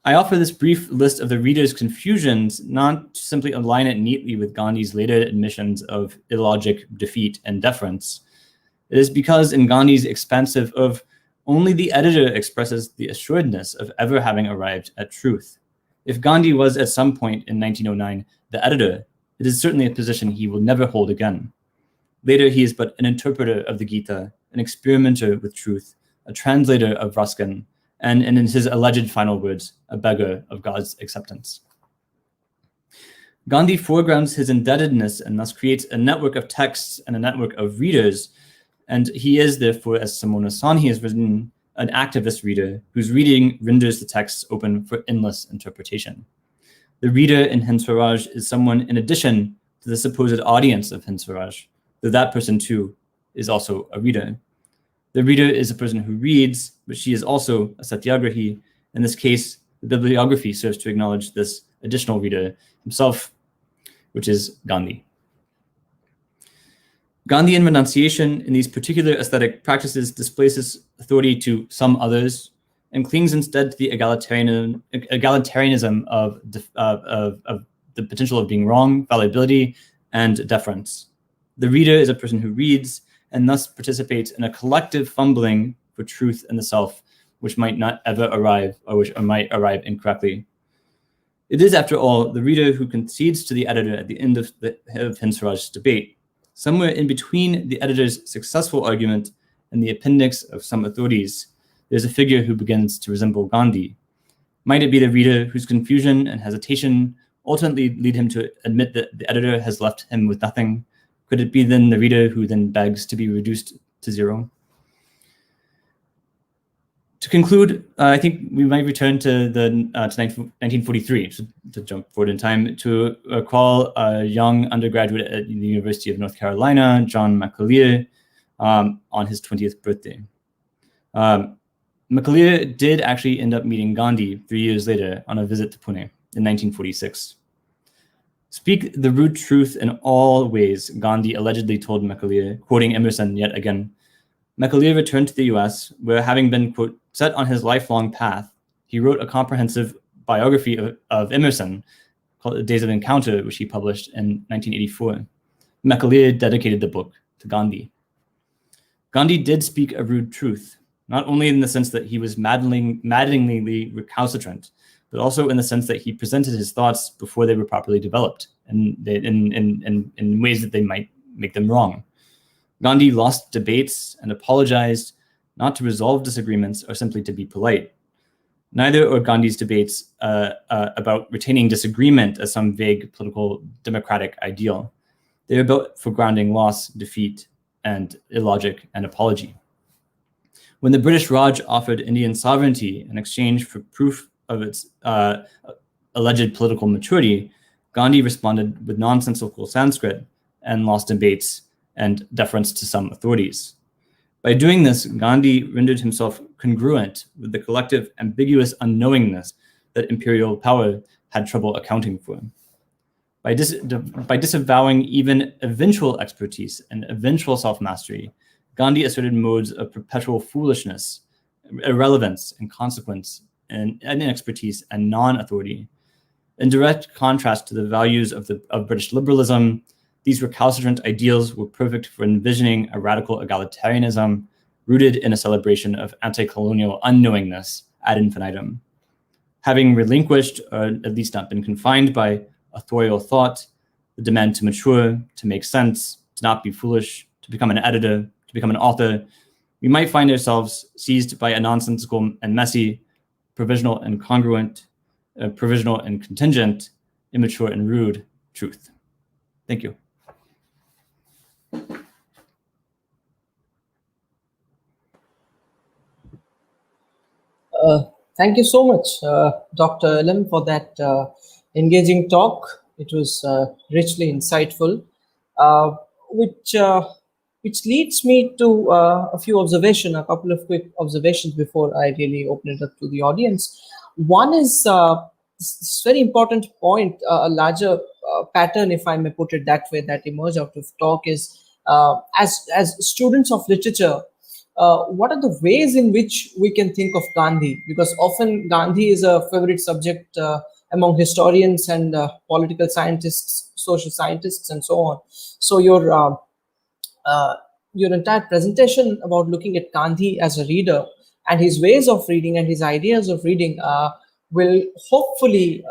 B: I offer this brief list of the reader's confusions not to simply align it neatly with Gandhi's later admissions of illogic, defeat, and deference. It is because in Gandhi's expansive of only the editor expresses the assuredness of ever having arrived at truth. If Gandhi was at some point in 1909 the editor, it is certainly a position he will never hold again. Later, he is but an interpreter of the Gita, an experimenter with truth, a translator of Ruskin, and in his alleged final words, a beggar of God's acceptance. Gandhi foregrounds his indebtedness and thus creates a network of texts and a network of readers, and he is therefore, as Simona Sanhi has written, an activist reader whose reading renders the texts open for endless interpretation. The reader in Hind Swaraj is someone in addition to the supposed audience of Hind Swaraj, though that person too is also a reader. The reader is a person who reads, but she is also a Satyagrahi. In this case, the bibliography serves to acknowledge this additional reader himself, which is Gandhi. Gandhian renunciation in these particular aesthetic practices displaces authority to some others and clings instead to the egalitarianism of the potential of being wrong, fallibility, and deference. The reader is a person who reads and thus participates in a collective fumbling for truth in the self, which might not ever arrive or might arrive incorrectly. It is, after all, the reader who concedes to the editor at the end of Hind Swaraj's debate. Somewhere in between the editor's successful argument and the appendix of some authorities, there's a figure who begins to resemble Gandhi. Might it be the reader whose confusion and hesitation ultimately lead him to admit that the editor has left him with nothing? Could it be then the reader who then begs to be reduced to zero? To conclude, I think we might return to 1943, to jump forward in time, to recall a young undergraduate at the University of North Carolina, John McAleer, on his 20th birthday. McAleer did actually end up meeting Gandhi 3 years later on a visit to Pune in 1946. Speak the rude truth in all ways, Gandhi allegedly told McAleer, quoting Emerson yet again. McAleer returned to the US, where having been, quote, set on his lifelong path, he wrote a comprehensive biography of Emerson called The Days of Encounter, which he published in 1984. McAleer dedicated the book to Gandhi. Gandhi did speak a rude truth, not only in the sense that he was maddeningly recalcitrant, but also in the sense that he presented his thoughts before they were properly developed and in ways that they might make them wrong. Gandhi lost debates and apologized not to resolve disagreements or simply to be polite. Neither are Gandhi's debates about retaining disagreement as some vague political democratic ideal. They are built for grounding loss, defeat, and illogic and apology. When the British Raj offered Indian sovereignty in exchange for proof of its alleged political maturity, Gandhi responded with nonsensical Sanskrit and lost debates and deference to some authorities. By doing this, Gandhi rendered himself congruent with the collective ambiguous unknowingness that imperial power had trouble accounting for. By disavowing even eventual expertise and eventual self-mastery, Gandhi asserted modes of perpetual foolishness, irrelevance, inconsequence, and inexpertise and non-authority. In direct contrast to the values of British liberalism, these recalcitrant ideals were perfect for envisioning a radical egalitarianism rooted in a celebration of anti-colonial unknowingness ad infinitum. Having relinquished, or at least not been confined by, authorial thought, the demand to mature, to make sense, to not be foolish, to become an editor, to become an author, we might find ourselves seized by a nonsensical and messy, provisional and congruent, provisional and contingent, immature and rude truth. Thank you.
A: Thank you so much, Dr. Elam, for that engaging talk. It was richly insightful, uh, which uh, which leads me to a couple of quick observations before I really open it up to the audience. One is this very important point, a larger pattern, if I may put it that way, that emerged out of talk is as students of literature, what are the ways in which we can think of Gandhi? Because often Gandhi is a favorite subject among historians and political scientists, social scientists, and so on. So your entire presentation about looking at Gandhi as a reader and his ways of reading and his ideas of reading will hopefully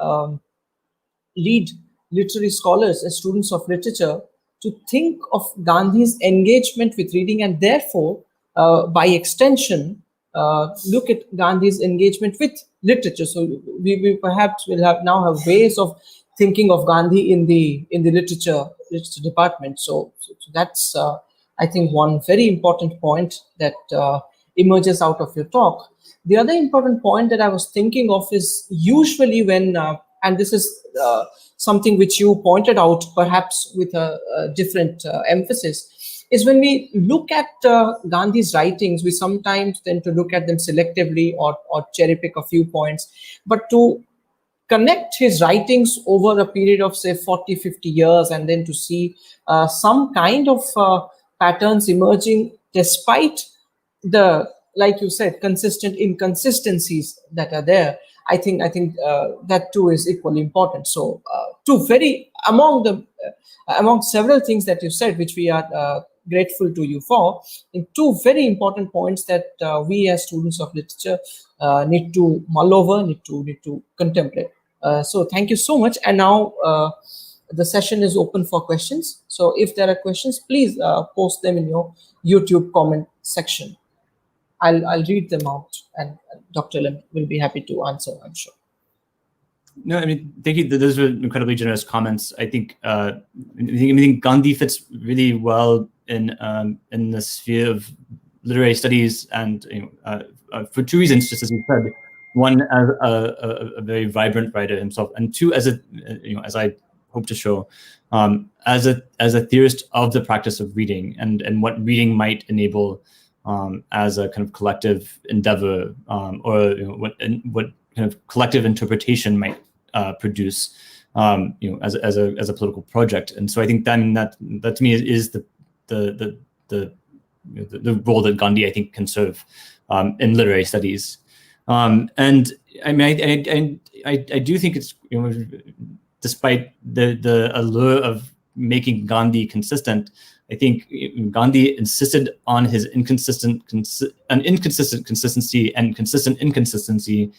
A: lead literary scholars and students of literature to think of Gandhi's engagement with reading and therefore, by extension, look at Gandhi's engagement with literature. So we perhaps will now have ways of thinking of Gandhi in the literature department. So that's I think one very important point that emerges out of your talk. The other important point that I was thinking of is usually when and this is something which you pointed out, perhaps with a different emphasis, is when we look at Gandhi's writings, we sometimes tend to look at them selectively or cherry pick a few points. But to connect his writings over a period of, say, 40, 50 years, and then to see some kind of patterns emerging despite the, like you said, consistent inconsistencies that are there, I think that too is equally important. So two very among several things that you said, which we are grateful to you for, in two very important points that we as students of literature need to mull over, need to contemplate. So thank you so much. And now the session is open for questions. So if there are questions, please post them in your YouTube comment section. I'll read them out, and Dr. Lim will be happy to answer, I'm sure.
B: No, I mean, thank you. Those were incredibly generous comments. I think Gandhi fits really well in the sphere of literary studies, and for two reasons, just as you said. One, as a very vibrant writer himself, and two, as as I hope to show, as a theorist of the practice of reading and what reading might enable as a kind of collective endeavor, or what kind of collective interpretation might produce, as a political project. And so I think that to me is the role that Gandhi, I think, can serve in literary studies. And I mean, I do think it's, despite the allure of making Gandhi consistent, I think Gandhi insisted on his inconsistent consistency and consistent inconsistency,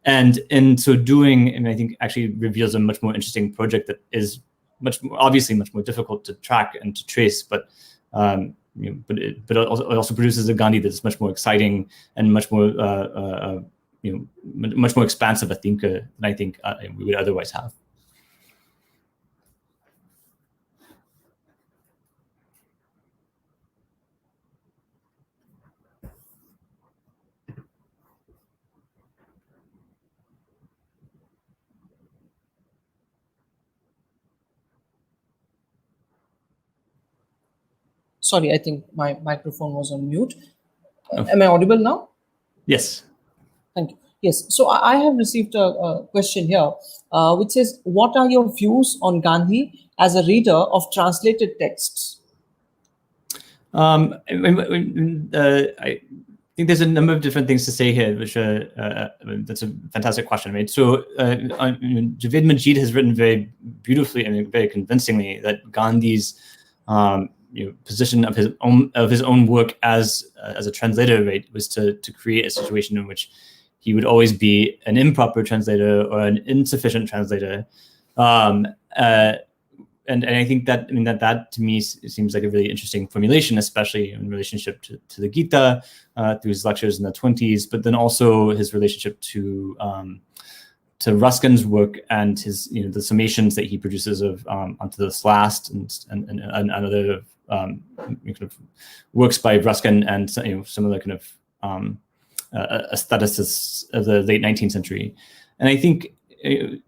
B: and in so doing, and I think actually reveals a much more interesting project that is obviously much more difficult to track and to trace, but it also produces a Gandhi that's much more exciting and much more much more expansive a thinker than I think we would otherwise have.
A: Sorry, I think my microphone was on mute. Am I audible now?
B: Yes.
A: Thank you. Yes. So I have received a question here, which says, "What are your views on Gandhi as a reader of translated texts?"
B: I think there's a number of different things to say here, which that's a fantastic question, right? So Javed Majid has written very beautifully and very convincingly that Gandhi's position of his own work as a translator, right, was to create a situation in which he would always be an improper translator or an insufficient translator. And I think that that to me seems like a really interesting formulation, especially in relationship to the Gita through his lectures in the 20s, but then also his relationship to Ruskin's work and his the summations that he produces of Onto This Last and other kind of works by Ruskin and some of the kind of aestheticists of the late 19th century. And I think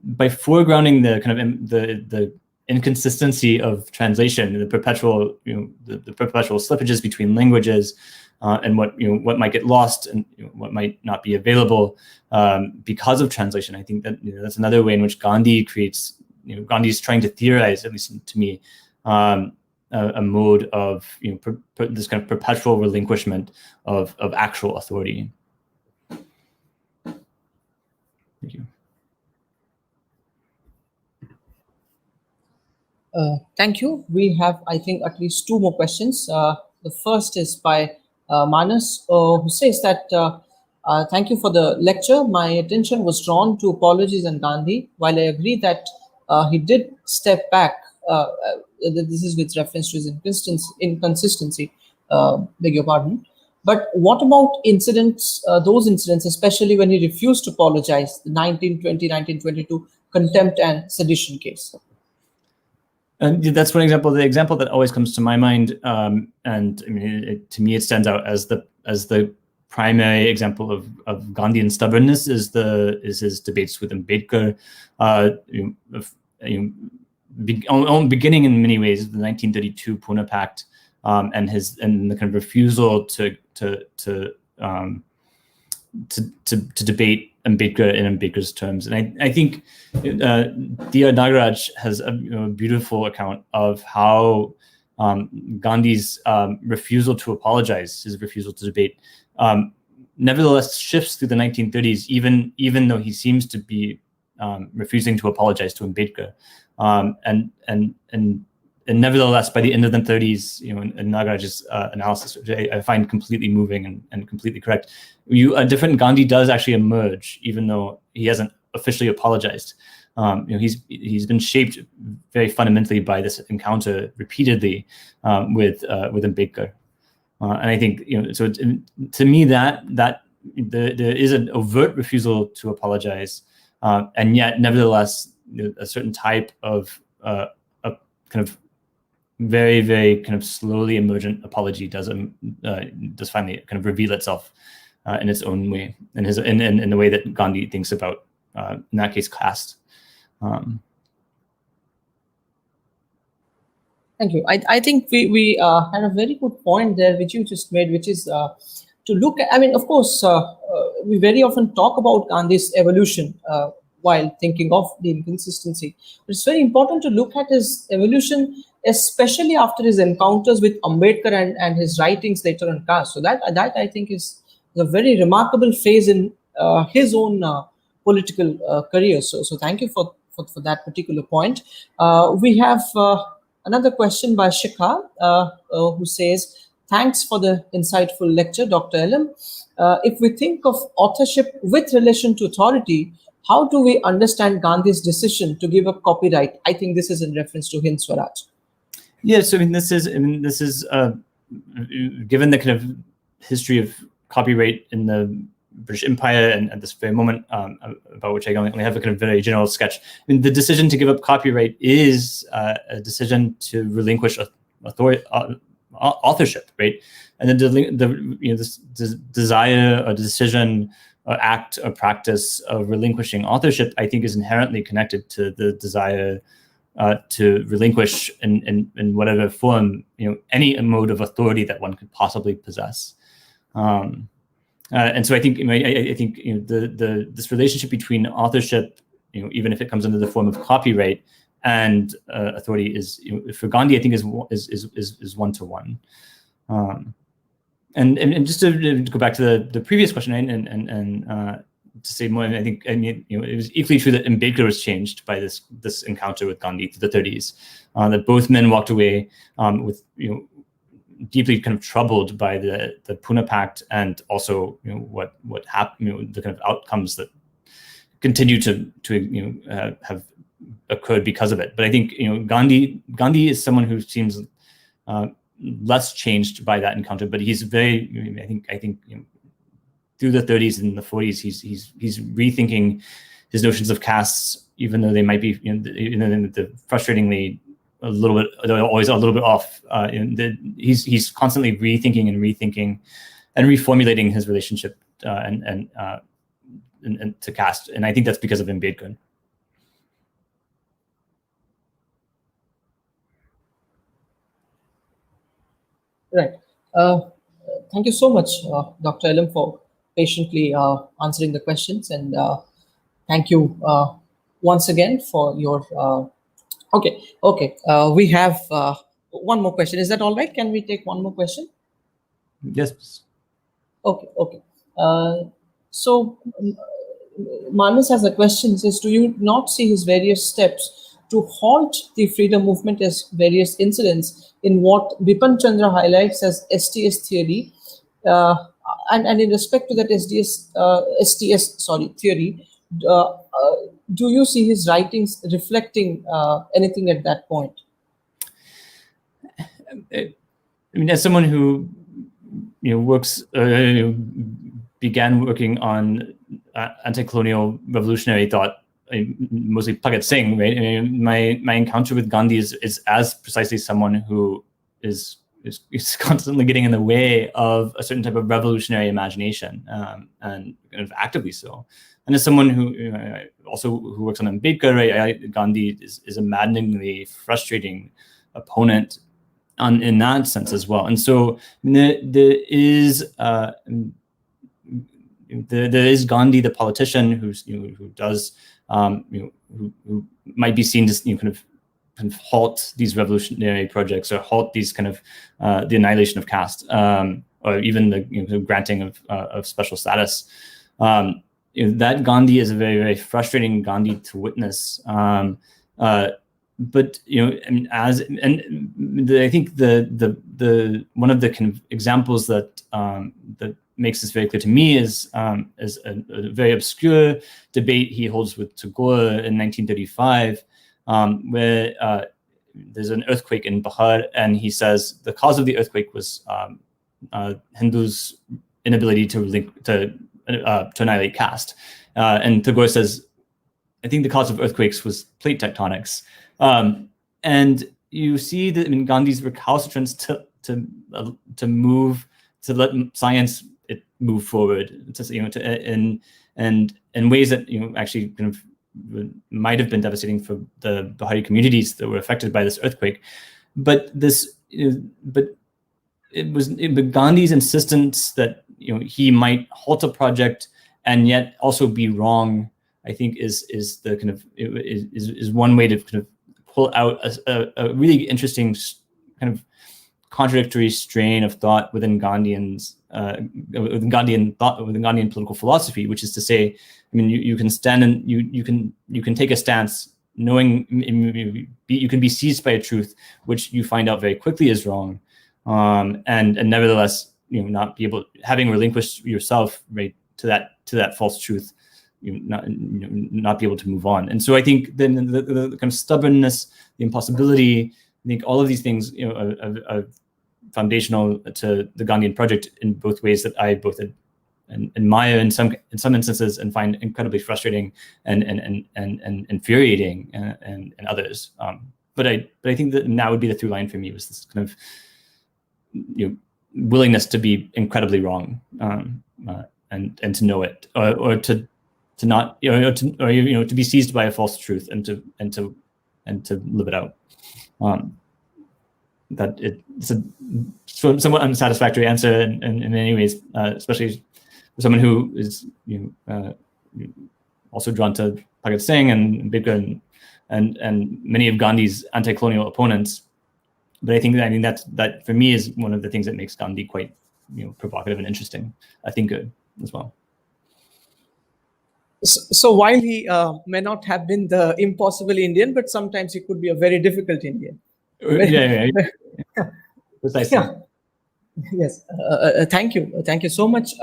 B: by foregrounding the kind of the inconsistency of translation, the perpetual the perpetual slippages between languages, and what might get lost and what might not be available because of translation. I think that that's another way in which Gandhi creates. Gandhi's trying to theorize, at least to me, a mode of this kind of perpetual relinquishment of actual authority. Thank you.
A: Thank you. We have, I think, at least two more questions. The first is by Manas, who says that, "Thank you for the lecture. My attention was drawn to apologies and Gandhi. While I agree that he did step back, this is with reference to his inconsistency, beg your pardon. But what about incidents, those incidents, especially when he refused to apologize, the 1920, 1922 contempt and sedition case?"
B: And that's one example. The example that always comes to my mind, and I mean, to me, it stands out as the primary example of Gandhian stubbornness is his debates with Ambedkar, beginning in many ways the 1932 Pune Pact, and the kind of refusal to debate Ambedkar in Ambedkar's terms. And I think Diya Nagaraj has a beautiful account of how Gandhi's refusal to apologize, his refusal to debate, nevertheless shifts through the 1930s, even though he seems to be refusing to apologize to Ambedkar. And nevertheless, by the end of the 30s, in Nagaraj's analysis, which I find completely moving and completely correct, a different Gandhi does actually emerge, even though he hasn't officially apologized. He's been shaped very fundamentally by this encounter repeatedly with Ambedkar, and I think So to me, that there is an overt refusal to apologize, and yet nevertheless a certain type of a kind of very, very kind of slowly emergent apology does finally kind of reveal itself in its own way, in the way that Gandhi thinks about, in that case, caste.
A: Thank you. I think we had a very good point there, which you just made, which is to look at. I mean, of course, we very often talk about Gandhi's evolution while thinking of the inconsistency. But it's very important to look at his evolution, especially after his encounters with Ambedkar and his writings later on caste. So that I think is a very remarkable phase in his own political career. So thank you for that particular point. We have another question by Shikha, who says, "Thanks for the insightful lecture, Dr. Elam. If we think of authorship with relation to authority, how do we understand Gandhi's decision to give up copyright?" I think this is in reference to Hind Swaraj.
B: Yes, this is given the kind of history of copyright in the British Empire and at this very moment, about which I only have a kind of very general sketch. I mean, the decision to give up copyright is a decision to relinquish authorship, right? And this desire or decision or act or practice of relinquishing authorship, I think, is inherently connected to the desire to relinquish in whatever form, any mode of authority that one could possibly possess. And so I think I think this relationship between authorship, even if it comes under the form of copyright, and authority is, for Gandhi, I think is 1-to-1. And just to go back to the previous question, and to say more, I think it was equally true that Ambedkar was changed by this encounter with Gandhi through the 30s. That both men walked away with deeply kind of troubled by the Pune Pact, and also what happened, the kind of outcomes that continue to have occurred because of it. But I think Gandhi is someone who seems less changed by that encounter, but he's very, I think through the 30s and the 40s, he's rethinking his notions of castes, even though they might be the frustratingly a little bit, they're always a little bit off. He's constantly rethinking and reformulating his relationship and to caste, and I think that's because of Ambedkar.
A: Right. Thank you so much, Dr. Elam, for patiently answering the questions, and thank you once again for your. Okay. We have one more question. Is that all right? Can we take one more question?
B: Yes.
A: Okay. So Manas has a question. Says, do you not see his various steps to halt the freedom movement as various incidents in what Bipan Chandra highlights as STS theory? And in respect to that STS theory, do you see his writings reflecting anything at that point?
B: I mean, as someone who works, began working on anti-colonial revolutionary thought, mostly Bhagat Singh, right? I mean, my encounter with Gandhi is as precisely someone who is constantly getting in the way of a certain type of revolutionary imagination, and kind of actively so. And as someone who who works on Ambedkar, right, Gandhi is a maddeningly frustrating opponent in that sense as well. And so there is Gandhi, the politician, who does who might be seen to kind of halt these revolutionary projects, or halt these kind of the annihilation of caste, or even the granting of special status. That Gandhi is a very, very frustrating Gandhi to witness. But I mean, I think the one of the kind of examples that makes this very clear to me is a very obscure debate he holds with Tagore in 1935, where there's an earthquake in Bihar, and he says the cause of the earthquake was Hindus' inability to annihilate caste, and Tagore says, I think the cause of earthquakes was plate tectonics. And you see that in Gandhi's recalcitrance to move, to let science move forward, in ways that actually kind of might have been devastating for the Bahari communities that were affected by this earthquake. But Gandhi's insistence that he might halt a project and yet also be wrong, I think is the kind of is one way to kind of pull out a really interesting kind of contradictory strain of thought within Gandhian political philosophy, which is to say, I mean, you can stand and you can take a stance knowing you can be seized by a truth which you find out very quickly is wrong, and nevertheless not be able, having relinquished yourself, right, to that false truth, not be able to move on. And so I think then the kind of stubbornness, the impossibility, I think all of these things are foundational to the Gandhian project in both ways that I both admire in some instances and find incredibly frustrating and infuriating in others. But I think that would be the through line for me, was this kind of willingness to be incredibly wrong, and to know it, or to not, to be seized by a false truth, and and to live it out. That it's a somewhat unsatisfactory answer in many ways, especially for someone who is also drawn to Bhagat Singh and Ambedkar and many of Gandhi's anti-colonial opponents. But I think that for me is one of the things that makes Gandhi quite provocative and interesting. I think as well.
A: So while he may not have been the impossible Indian, but sometimes he could be a very difficult Indian.
B: Yeah. Precisely.
A: Yeah. Yes. Thank you so much.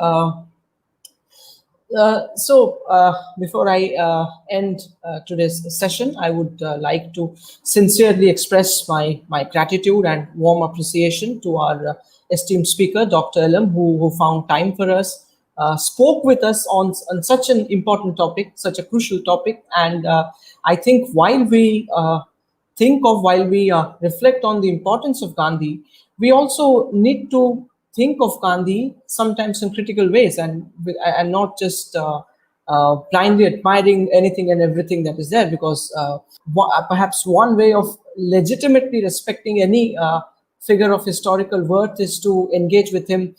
A: Before I end today's session, I would like to sincerely express my gratitude and warm appreciation to our esteemed speaker, Dr. Elam, who found time for us, spoke with us on such an important topic, such a crucial topic. And I think while we reflect on the importance of Gandhi, we also need to think of Gandhi sometimes in critical ways and not just blindly admiring anything and everything that is there, because perhaps one way of legitimately respecting any figure of historical worth is to engage with him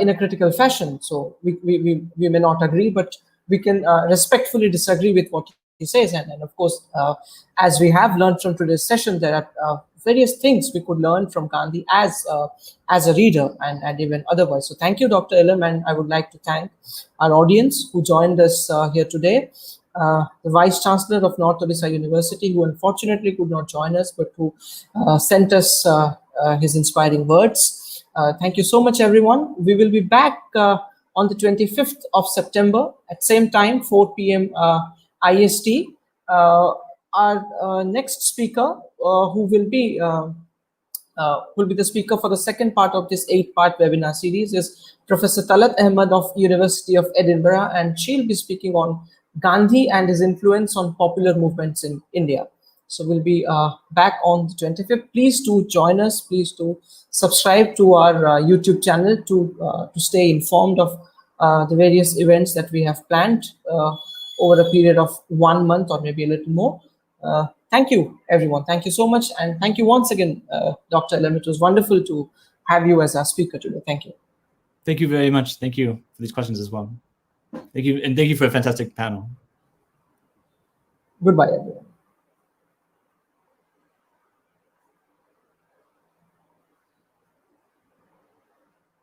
A: in a critical fashion. So we may not agree, but we can respectfully disagree with what he says. And of course, as we have learned from today's session, there are various things we could learn from Gandhi as a reader and even otherwise. So thank you, Dr. Elam, and I would like to thank our audience who joined us here today. The Vice Chancellor of North Odisha University, who unfortunately could not join us, but who sent us his inspiring words. Thank you so much, everyone. We will be back on the 25th of September at same time, 4 p.m. IST. Our next speaker, who will be the speaker for the second part of this 8-part webinar series, is Professor Talat Ahmed of University of Edinburgh, and she'll be speaking on Gandhi and his influence on popular movements in India. So we'll be back on the 25th. Please do join us. Please do subscribe to our YouTube channel to stay informed of the various events that we have planned over a period of 1 month or maybe a little more. Thank you, everyone. Thank you so much. And thank you once again, Dr. Elam. It was wonderful to have you as our speaker today. Thank you.
B: Thank you very much. Thank you for these questions as well. Thank you. And thank you for a fantastic panel.
A: Goodbye, everyone.